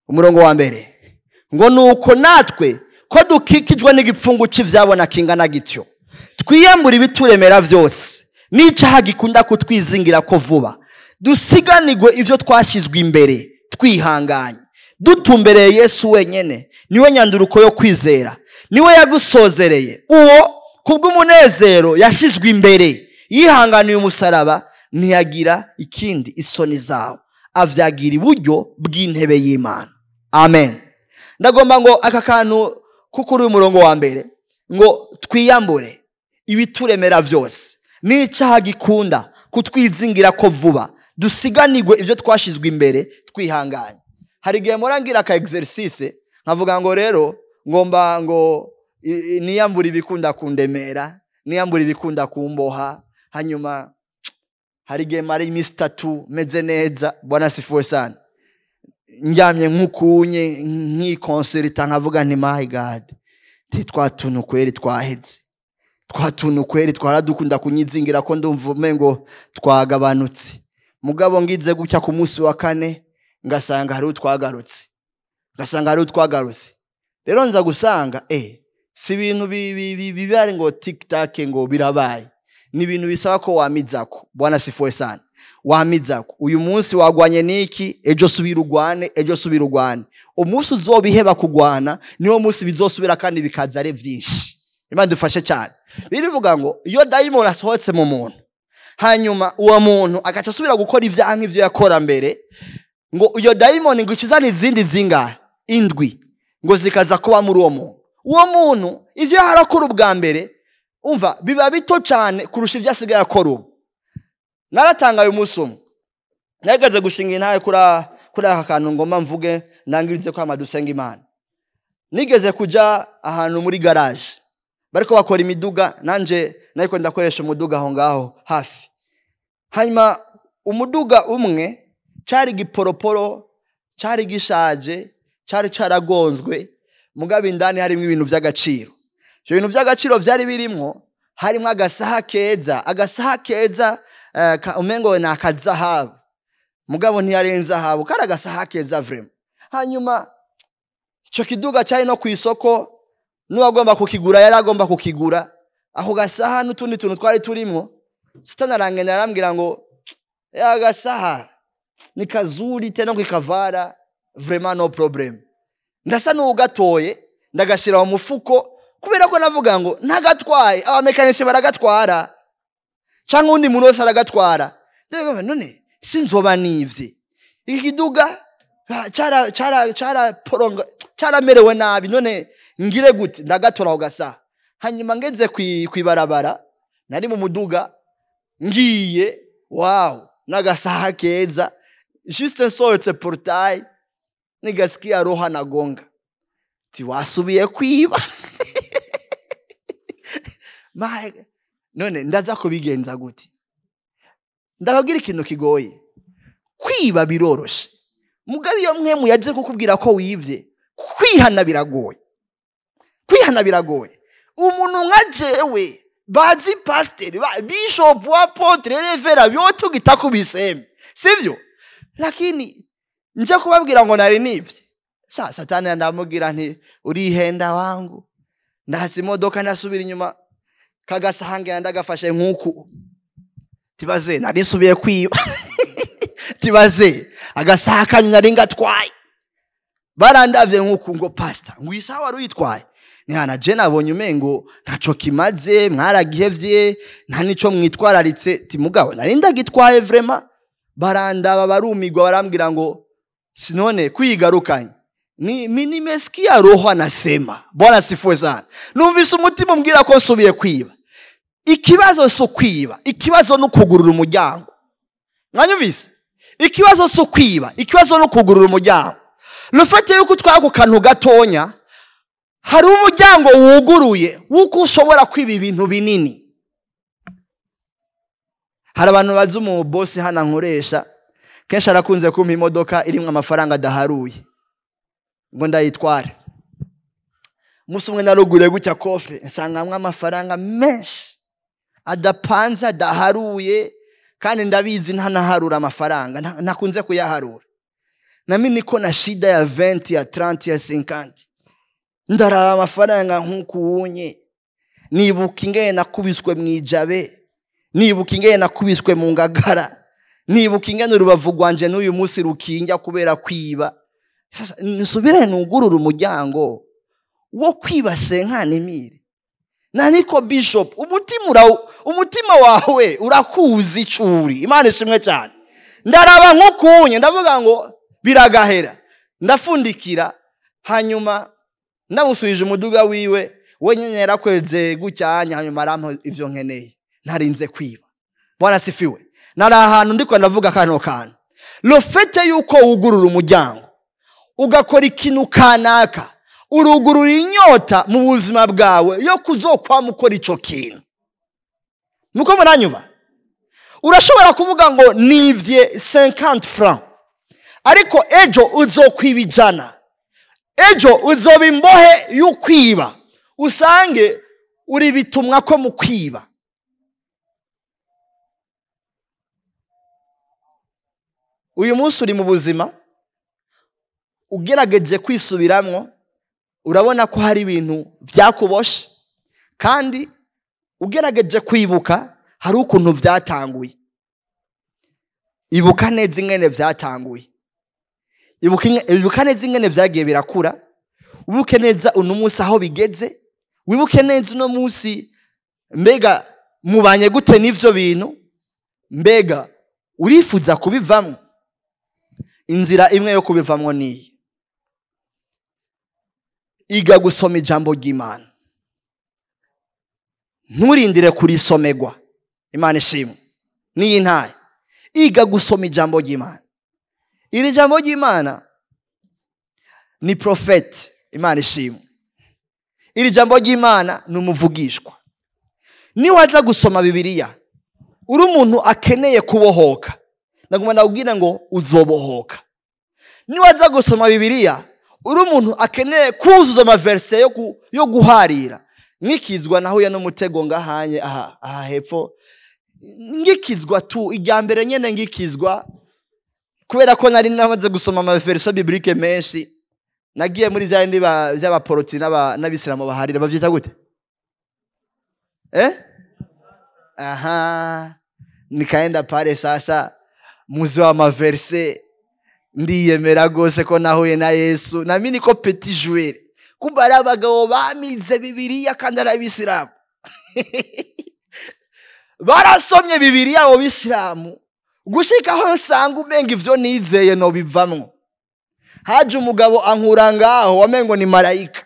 Umurongo wa mbere ngo nuko natwe ko dukikijwe n'igipfungu cy'ivyabona kingana gityo, twiyambura ibituremera vyose n'icaha gikunda kutwizingira ko vuba. Dusiganirwe ivyo twashizwe imbere twihanganye, dutumbereye Yesu wenyene. Niwe nyanduruko yo kwizera, niwe yagusozereye. Uwo kubw'umunezero yashizwe imbere, yihanganiye umusaraba, ntiyagira ikindi isoni zawo, avyagira iburyo bw'intebe y'Imana. Amen. Ndagomba ngo aka kantu kukuri umurongo wa mbere, ngo twiyambure ibituremera vyose n'icaha gikunda kutwizingira ko vuba, dusiganirwe ivyo twashizwe imbere twihanganye. Hari igihe morangira aka exercice nkavuga ngo rero ngomba ngo niyambura ibikunda kundemera, niyambura ibikunda kumboha, hanyuma hari igihe mari imisi 3 meze neza, Bwana sifuwe sana, njyamye nk'ukunye nk'ikonserita nkavuga nti my God, twatuntu kweri twaheze, twatuntu kweri twaradukunda kunyizingira ko ndumva umengo twagabanutse. Mugabo ngize gutya ku munsi wa 4 ngasanga hari utwagarutse, rero nza gusanga si ibintu bibari ngo TikTok ngo birabaye, ni ibintu bisaba ko wamizako. Bwana sifuwe sana, wamizako. Uyu munsi wagwanye niki, ejo subira ugwane, umunsi uzobiheba kugwana niwo munsi bizosubira kandi bikaza ari vyinshi. Imana dufashe cyane. Birivuga ngo iyo daimon asohotse mu muntu, hanyuma uwo muntu agaca asubira gukora ivyaha nk'ivyo yakora mbere, ngo iyo daimon ngo ikizana izindi zinga 7 ngo zikaza kuba muri uwo muntu ivyo harakora ubwa mbere, umva biba bito cyane kurusha ivyo asigaye akora ubu. Naratangaye umusuma, nagaze gushinga intahe kuri aka kantu ngoma mvuge ndangirize kwa madusenga Imana. Nigeze kuja ahantu muri garage bariko bakora imiduga, nanje nayiko ndakoresha umuduga aho ngaho hafi. Hanyuma umuduga umwe cari giporoporo, cari gishaje, cari caragonzwe, mugabe indani harimo ibintu vy'agaciro. Ivyo bintu vy'agaciro vyari birimwo, harimo agasaha keza umengo na akazahabu, mugabo ntiyarenza zahabu, kari agasaha keza vraiment. Hanyuma ico kiduga cyari no ku isoko, nuwagomba kukigura yaragomba kukigura. Aho gasaha n'utundi tuntu twari turimo, sitanarange narambwira ngo ya gasaha ni kazuri tena kwikavara, vraiment no problem. Ndasa n'ugatoye ndagashira mu mufuko, kubera ko navuga ngo ntagatwaye, abamekanisi baragatwara cyangwa undi muntu wese aragatwara. Ndego none sinzoba nivye iki kiduga cara merewe nabi, none ngire gute? Ndagatora aho gasaha. Hanyuma ngeze kwibarabara, nari mu muduga ngiye, wow, nagasaha keza, juste nsohotse portail nigasikia roha nagonga, ti wasubiye kwiba. None ndaza kubigenza gute? Ndababwira ikintu kigoye, kwiba biroroshe, mugabe iyo mwe yaje kukubwira ko wivye, kwihana biragoye. Umuntu nka jewe bazi pastor, bishop, apotre, revera byote ugitakubiseme, sivyo? Lakini nje kubabwira ngo nari nivye, satani ndamubwira nti urihenda wangu, ndahatse imodoka ndasubira inyuma, kagasahange ndagafashe nkuku, tibaze nari subiye kwiba. Tibaze agasaha kanyu nari ngatwaye, barandavye nkuku ngo pastor ngwisa wari uyitwaye. Nihana je nabonye umengo ntaco kimaze, mwaragihevye, nta nico mwitwararitse. Ti mugabo nari ndagitwaye vraiment. Barandaba barumigwa, barambwira ngo sinone kwigarukanye ni nimesikia roho anasema. Bwana sifuwe sana. Numvise umutima umbwira ko nsubiye kwiba. Ikibazo so kwiba, ikibazo no kugurura umuryango. Mwanyumvise? Ikibazo so kwiba, ikibazo no kugurura umuryango. Lufate yuko twako kantu gatonya, hari umuryango wuguruye wuko ushobora kwiba ibintu binini. Hari abantu bazi mu boss hana nkoresha, kenshi arakunze kumpa imodoka irimwe amafaranga adaharuye ngo ndayitware. Musi umwe narugure gutya kofe, nsangamwe amafaranga menshi adapanza adaharuye, kandi ndabizi ntanaharura amafaranga, nakunze kuyaharura. Nami niko na shida ya 20 ya 30 ya 50, ndaraba amafaranga nkuko unye, nibuka ingene nakubiswe mwijabe, nibuka ingene nakubiswe mu ngagara, nibuka ingene urubavu rwanje n'uyu munsi rukinja kubera kwiba. Nsubire nugurura umuryango wo kwiba senkanimire. Naniko bishop, umutima wawe urakuzi icuri. Imana ishimwe cyane. Ndaraba nkukunye ndavuga ngo biragahera. Ndafundikira hanyuma ndamusubije umuduga wiwe, we nyene yarakweze gucyanya hanyuma arampa ivyo nkeneye. Ntarinze kwiba. Bwana sifiwe. Nari ahantu ndiko ndavuga kano kana. Le fait yuko wugurura umuryango ugakora ikintu kanaka, urugurura inyota mu buzima bwawe yo kuzokwama ukora ico kintu. Nuko muranyuva? Urashobora kuvuga ngo nivye 50 francs, ariko ejo uzokwiba ijana. Ejo uzoba imbohe y'ukwiba, usange uri bitumwa ko mu kwiba. Uyu munsi uri mu buzima ugerageje kwisubiramwo, urabona ko hari ibintu byakuboshe, kandi ugerageje kwibuka hari ukuntu byatanguye. Ibuka neza ingene byatanguye, ibuka neza ingene byagiye birakura, wibuke neza uno munsi aho bigeze, wibuke neza uno munsi mbega mubanye gute n'ivyo bintu, mbega urifuza kubivamwo. Inzira imwe yo kubivamwo niyi: iga gusoma ijambo ry'Imana. Nturindire kurisomerwa. Imana ishimwe. Ni Intahe. Iga gusoma ijambo ry'Imana. Iri jambo ry'Imana ni prophet. Imana ishimwe. Iri jambo ry'Imana ni umuvugishwa. Ni waza gusoma Bibiliya uri umuntu akeneye kubohoka, naguma nakubwira ngo uzobohoka. Ni waza gusoma Bibiliya uri umuntu akeneye kuzuza amaverse yo guharira. Nkikizwa nahuye n'umutego ngahanye aha hepfo, ngikizwa tu ijya mbere nyene ngikizwa kubera ko nari namaze gusoma amaverse biblique menshi. Nagiye muri za ndi by'abaporoti n'abisilamu baharira, bavyita gute? Nikaenda pale sasa muzi wa maverse, ndiyemera gose ko nahuye na Yesu, na mimi niko petit joueur. Kumba ari abagabo bamize Bibiliya kandi ari abisilamu. Barasomye Bibiliya abo bisilamu gushika aho nsanga umenga ivyo nizeye no bivamwo. Haje umugabo ankura ngaho wamengo ni marayika,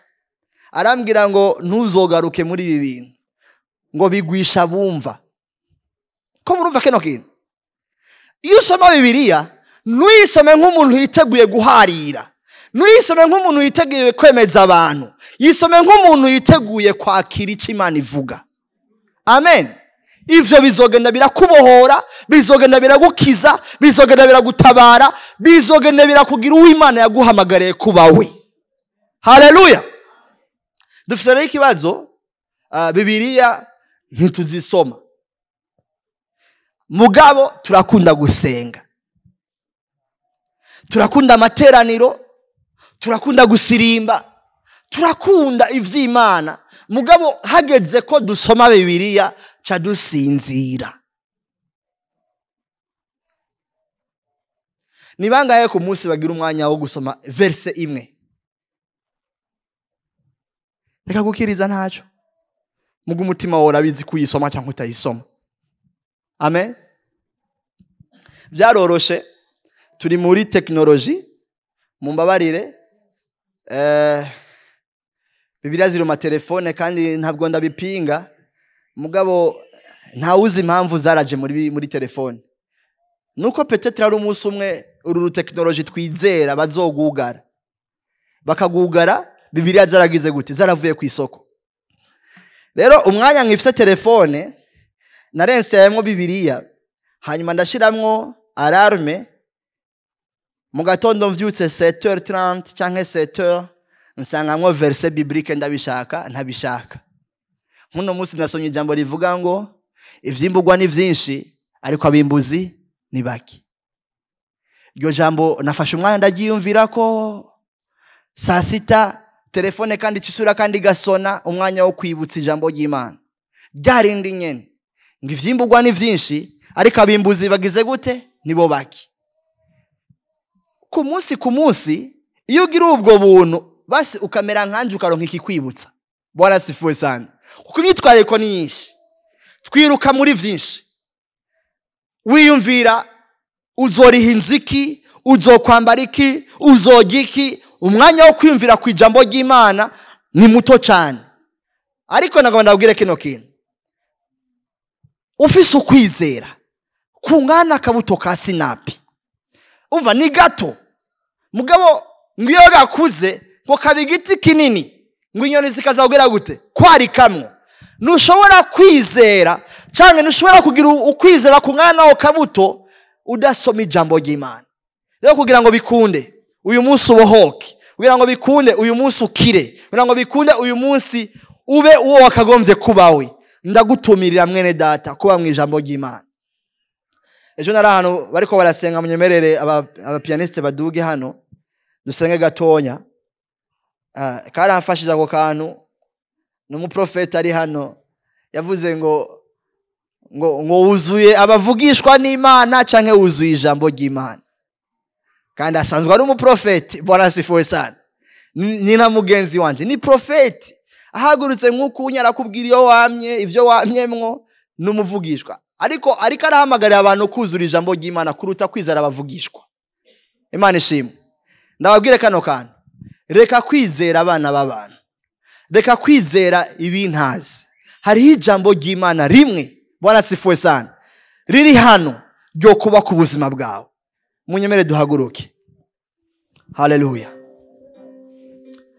arambwira ngo ntuzogaruke muri ibi bintu, ngo bigwisha bumva. Ko murumva keno kintu? Iyo usoma Bibiliya nuyisome nk'umuntu yiteguye guharira, nuyisome nk'umuntu yiteguye kwemeza abantu, yisome nk'umuntu yiteguye kwakira icyo Imana ivuga. Amen. Ivyo bizogenda birakubohora, bizogenda biragukiza, bizogenda biragutabara, bizogenda birakugira uwo Imana yaguhamagariye kuba we. Haleluya. Dufite rero ikibazo, Bibiliya ntituzisoma, mugabo turakunda gusenga, turakunda amateraniro, turakunda gusirimba, turakunda ivy'Imana, mugabo hageze ko dusoma Bibiliya cha dusinzira. Ni bangahe ku munsi bagira umwanya wo gusoma verse imwe? Reka gukiriza ntaco, mugu umutima wawe urabizi kuyisoma cyangwa utayisoma. Amen. Byaroroshe, turi muri technology, mumbabarire. Bibiliya ziri mu telefone kandi ntabwo ndabipinga, mugabo ntawuzi impamvu zaraje muri telefone. Nuko peut-être ari umunsi umwe uru technology twizera bazogugara, bakagugara Bibiliya zaragize gute, zaravuye ku isoko. Rero umwanya nkifise telefone narenseyemo Bibiliya, hanyuma ndashiramwo alarme, mu gatondo mvyutse 7h30 cyangwa 7h nsangamwo verse biblique ndabishaka ntabishaka. Muno munsi nasomye ijambo rivuga ngo ivyimbugwa ni vyinshi ariko abimbuzi ni baki. Iryo jambo nafashe umwanya ndagiyumvira ko saa sita telefone kandi cisura kandi gasona, umwanya wo kwibutsa ijambo ry'Imana. Ryarindi nyene ngo ivyimburwa ni vyinshi ariko abimbuzi bagize gute nibo baki. Ku munsi iyo ugira ubwo buntu basi ukamera nkanje ukaronka ikikwibutsa. Bwana sifuwe sana. Kuko imyitwarire ko nyinshi. Twiruka muri vyinshi. Wiyumvira uzoriha inziki, uzokwambara iki, uzojya iki, umwanya wo kwiyumvira ku ijambo ry'Imana ni muto cyane. Ariko nagomba ndabwire kino kintu. Ufise ukwizera kungana akabuto ka sinapi. Umva ni gato. Mugabo ngiyo gakuze ngo kabigiti kinini ngo inyoni zikazagera gute kwarikamwe. Nushobora kwizera canke nushobora kugira ukwizera kungana nawo kabuto udasoma ijambo ry'Imana. Rero kugira ngo bikunde uyu munsi ubohoke, kugira ngo bikunde uyu munsi ukire, kugira ngo bikunde uyu munsi ube uwo wakagombye kubawe, ndagutumirira mwene data kuba mu ijambo ry'Imana. Ejo nari hano bariko barasenga munyemerere abapianiste baduge hano dusenge gatonya. Karamfashije ako kantu n'umuprofeta ari hano yavuze ngo wuzuye abavugishwa n'Imana canke wuzuye ijambo ry'Imana. Kandi asanzwe ari umuprofeti. Bwana sifuwe sana. Ni na mugenzi wanje ni profeti ahagurutse nk'uko unyara kubwira iyo wamye ivyo wamyemwo n'umuvugishwa. Ariko arahamagarira abantu kuzura ijambo ry'Imana kuruta kwizera abavugishwa. Imana ishimwe. Ndababwire kano kantu. Reka kwizera abana b'abantu. Reka kwizera ibintazi. Hariho ijambo ry'Imana rimwe. Bwana sifuwe sana. Riri hano ryo kuba ku buzima bwawe. Munyemere duhaguruke. Haleluya.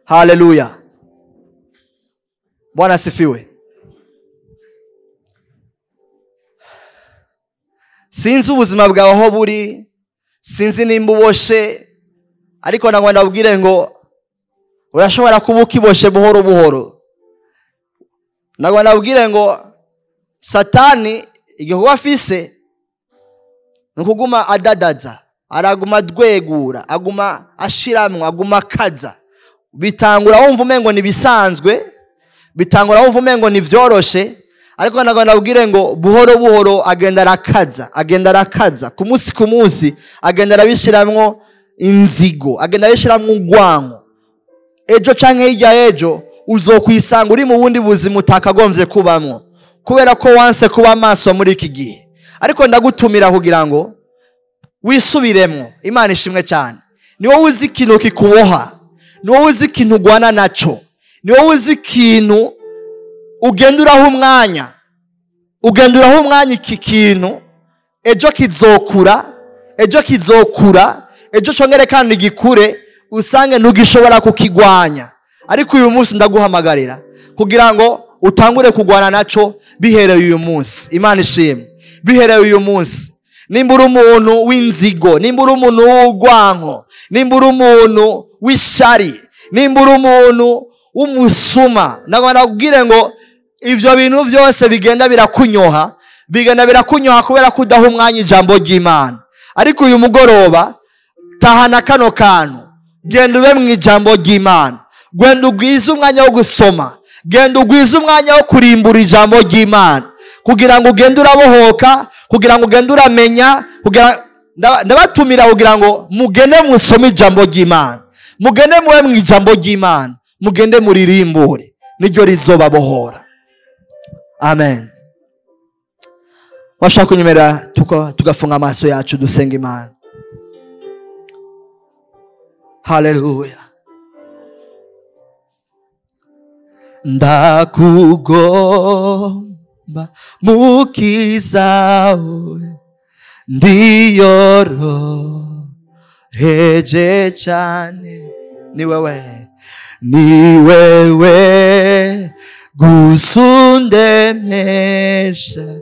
Haleluya. Bwana sifiwe. Sinzi ubuzima bwawe aho buri, sinzi nimba uboshe, ariko nangwa ndabwire ngo urashobora kuba ukiboshe buhoro buhoro. Nangwa ndabwire ngo Satani igihugu afise nukuguma adadaza, araguma dwegura, aguma ashiramwe, aguma kaza. Bitangura wumva umengo ni bisanzwe, bitangura wumva umengo ni vyoroshe, ariko nangwa ndabwire ngo buhoro buhoro agenda arakaza, ku munsi agenda arabishiramwo inzigo, agenda arabishiramwo ugwanko. Ejo canke hirya ejo uzokwisanga uri mu bundi buzima utakagombye kubamwo, kubera ko wanse kuba maso muri iki gihe. Ariko ndagutumira kugira ngo wisubiremwo. Imana ishimwe cyane. Ni wowe uzi ikintu kikuboha, ni wowe uzi ikintu ugwana naco, ni wowe uzi ikintu ugenduraho umwanya iki kintu ejo kizokura, ejo congere kandi gikure usange ntugishobora kukigwanya. Ariko uyu munsi ndaguhamagarira kugira ngo utangure kugwana naco bihereye uyu munsi. Imana ishimwe. Bihereye uyu munsi. Nimba uri umuntu w'inzigo, nimba uri umuntu w'ugwanko, nimba uri umuntu w'ishari, nimba uri umuntu w'umusuma, ndakubwire ngo ivyo bintu vyose bigenda birakunyoha kubera kudaha umwanya ijambo ry'Imana. Ariko uyu mugoroba tahana kano kantu, genda ube mu ijambo ry'Imana, genda ugwize umwanya wo gusoma, genda ugwize umwanya wo kurimbura ijambo ry'Imana, kugira ngo ugende urabohoka, kugira ngo ugende uramenya. Ndabatumira kugira ngo mugende musome ijambo ry'Imana, mugende muwe mu ijambo ry'Imana, mugende muririmbure, niryo rizobabohora. Amen. Washaka kunyemera tugafunga amaso yacu dusenga Imana. Haleluya. Ndakugomba mukizawe ndiyoroheje cyane. Ni wewe gusundemesha,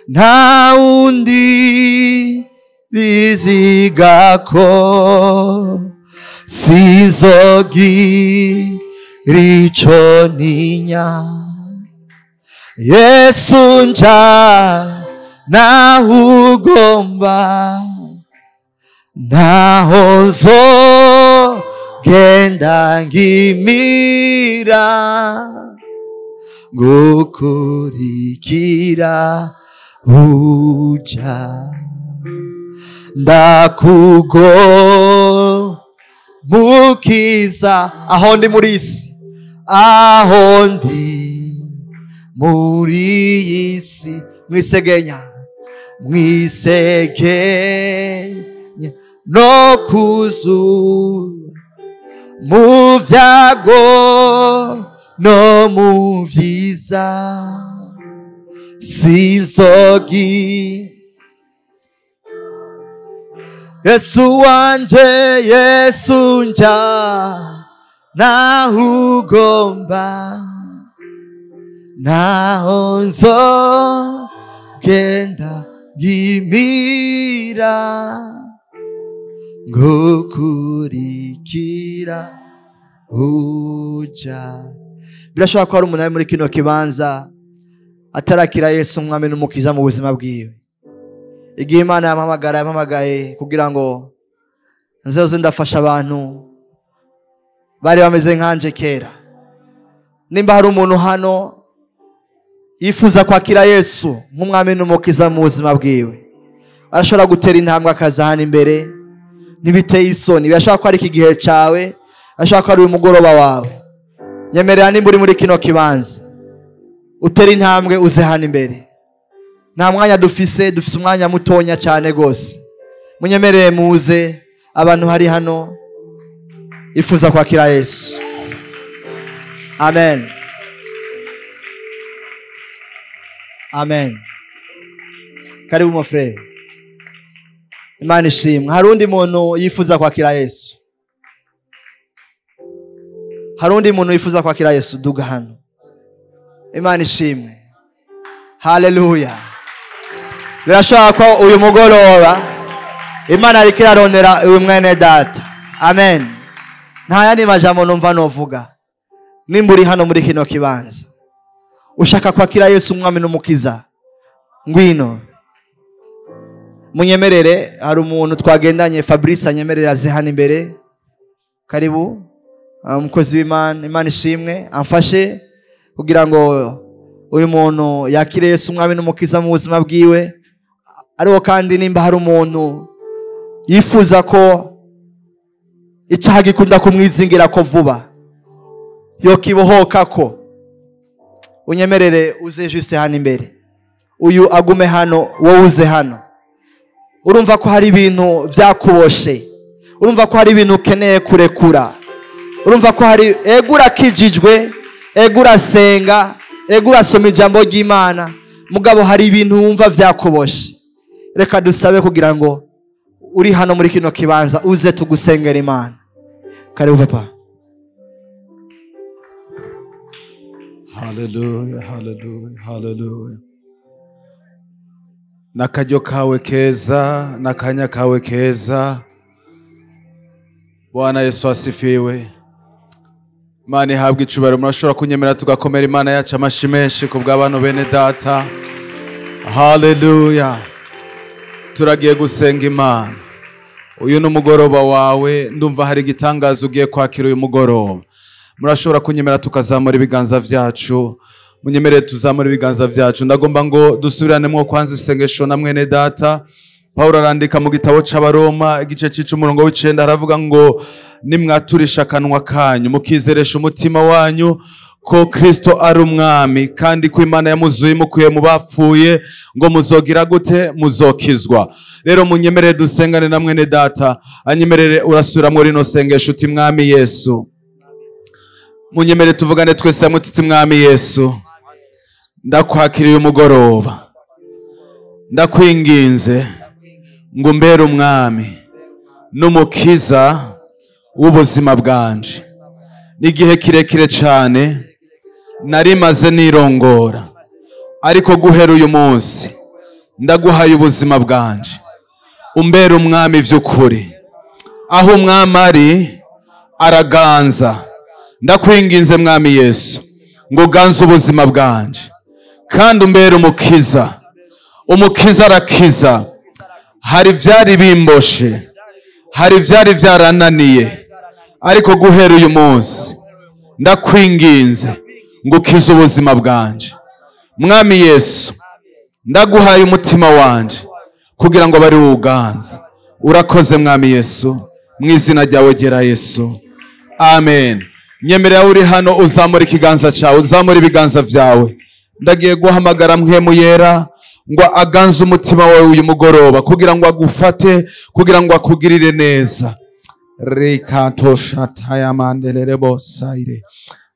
nta undi bizigako, sizogira ico ninya. Yesu nja naho ugomba, naho nzogenda ngimira, ngukurikira uja ndakugo mukiza aho ndi muri isi aho ndi muri isi mwisegenya no kuzu mu vyago no mu vyiza sinzogi Yesu wanje Yesu nja nahugomba naho nzogenda ngimira ngukurikira uja. Birashobora ko hari umuntu ari muri kino kibanza atarakira Yesu umwami n'umukiza mu buzima bwiwe. Igihe Imana yampamagaye kugira ngo nzoze ndafasha abantu bari bameze nkanje kera. Nimba hari umuntu hano yifuza kwakira Yesu nk'umwami n'umukiza mu buzima bwiwe, arashobora gutera intambwe akaza hano imbere ntibiteye isoni. Birashobora ko ari iki gihe cawe, birashobora ko ari uyu mugoroba wawe. Nyemerera nimba uri muri kino kibanza utera intambwe uze hano imbere. Nta mwanya dufise umwanya mutonya cyane gose. Munyemerere muze abantu hari hano ifuza kwakira Yesu. Amen. Amen. Karibu mon frère. Imana ishimwe. Hari undi muntu yifuza kwakira Yesu? Hari undi muntu yifuza kwakira Yesu? Duga hano. Imana ishimwe. Hallelujah. Birashobora ko uyu mugoroba Imana ariko irarondera uyu mwene data. Amen. Nta yandi majambo numva novuga. Nimba uri hano muri kino kibanza ushaka kwakira Yesu umwami n'umukiza, ngwino munyemerere. Hari umuntu twagendanye Fabrice, anyemerere aze hano imbere. Karibu umukozi w'Imana. Imana ishimwe amfashe kugira ngo uyu muntu yakire Yesu umwami n'umukiza mu buzima bwiwe. Ariko kandi nimba hari umuntu yifuza ko icyaha gikunda kumwizingira ko vuba yo kibohoka ko, unyemerere uze juste hano imbere. Uyu agume hano, wowe uze hano. Urumva ko hari ibintu byakuboshe, urumva ko hari ibintu ukeneye kurekura, urumva ko hari egura kijijwe, egura senga, egura soma ijambo ry'Imana, mugabo hari ibintu wumva byakuboshe. Reka dusabe kugira ngo uri hano muri kino kibanza uze tugusengera Imana. Karibu papa. Hallelujah, hallelujah, hallelujah. Nakaryo kawe keza, nakanya kawe keza. Bwana Yesu asifiwe. Imana ihabwe icubahiro. Murashobora kunyemera tugakomera Imana yacu amashi menshi kubw'abantu bene data. Hallelujah. Turagiye gusenga Imana. Uyu n'umugoroba wawe, ndumva hari igitangazo ugiye kwakira uyu mugoroba. Murashobora kunyemera tukazamura ibiganza vyacu. Munyemerere tuzamura ibiganza vyacu. Ndagomba ngo dusubiranemo kwanza isengesho na mwene data. Paulo arandika mu gitabo c'Abaroma igice c'umurongo w'icenda, aravuga ngo nimwaturisha akanwa kanyu mukizeresha umutima wanyu ko Kristo ari umwami, kandi ko Imana yamuzuye mukuye mu bapfuye, ngo muzogira gute? Muzokizwa. Rero munyemerere dusengane na mwene data. Anyemerere urasubira muri no sengesho uti mwami Yesu. Munyemerere tuvugane twese hamwe tuti mwami Yesu, ndakwakiriye umugoroba, ndakwinginze ngo umbere umwami n'umukiza w'ubuzima bwanje. N'igihe kirekire cyane narimaze nirongora, ariko guhera uyu munsi ndaguhaye ubuzima bwanje. Umbere umwami vy'ukuri, aho umwami ari araganza. Ndakwinginze mwami Yesu ngo ganze ubuzima bwanje, kandi umbere umukiza. Umukiza arakiza. Hari vyari bimboshe, hari vyari vyarananiye, ariko guhera uyu munsi ndakwinginze ngo ukize ubuzima bwanje. Mwami Yesu, ndaguhaye umutima wanje kugira ngo bari uganza. Urakoze mwami Yesu, mu izina ryawe gera Yesu, amen. Nyemerera uri hano uzamura ikiganza cyawe, uzamura ibiganza vyawe. Ndagiye guhamagara mpwemu yera ngo aganze umutima wawe uyu mugoroba kugira ngo agufate, kugira ngo akugirire neza.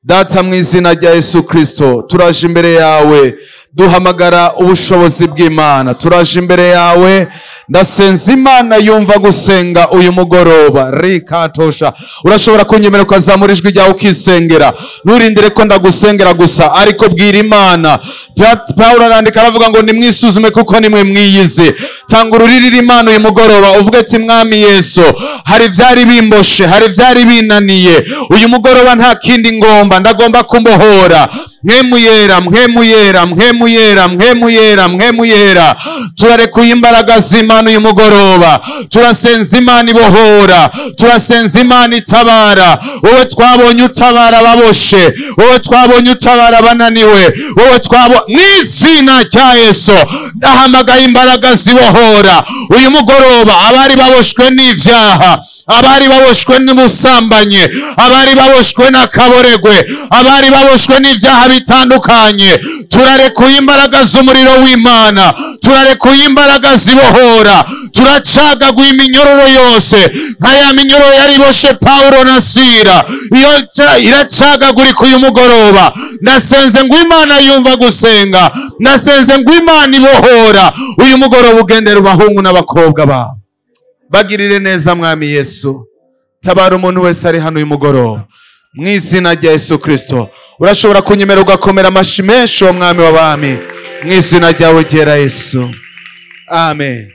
Data, mu izina rya Yesu Kristo, turaje imbere yawe duhamagara ubushobozi bw'Imana. Turaje imbere yawe, ndasenza Imana yumva gusenga uyu mugoroba. Rikatosha, urashobora kunyemera ukazamura ijwi ryawe ukisengera. Nturindire ko ndagusengera gusa, ariko bwira Imana. Pawulo arandika aravuga ngo nimwisuzume kuko nimwe mwiyizi. Tanga ururirira Imana uyu mugoroba uvuge ati mwami Yesu, hari vyari bimboshe, hari vyari binaniye. Uyu mugoroba nta kindi ngomba, ndagomba kumbohora. Mpwemu yera, mpwemu yera, mpwemu yera, mpwemu yera, mpwemu yera. Turarekuye imbaraga z'Imana uyu mugoroba. Turasenza Imana ibohora, turasenza Imana itabara. Wowe twabonye utabara baboshe, wowe twabonye utabara bananiwe, wowe mw'izina rya Yesu ndahamagaye imbaraga zibohora uyu mugoroba. Abari baboshwe n'ivyaha, abari baboshwe n'ubusambanyi, abari baboshwe n'akaboregwe, abari baboshwe n'ivyaha bitandukanye, turarekuye imbaraga z'umuriro w'Imana, turarekuye imbaraga zibohora. Turacagaguye iminyororo yose nka ya minyororo yariboshe Paulo na Sila, iyo iracagagurika uyu mugoroba. Ndasenze ngo Imana yumva gusenga, ndasenze ngo Imana ibohora uyu mugoroba. Ugendera abahungu n'abakobwa bawe, bagirire neza mwami Yesu. Tabara umuntu wese ari hano uyu mugoroba mu izina rya Yesu Kristo. Urashobora kunyemera ugakomera amashyi menshi uwo mwami w'abami, mu izina ryawe gera Yesu, amen.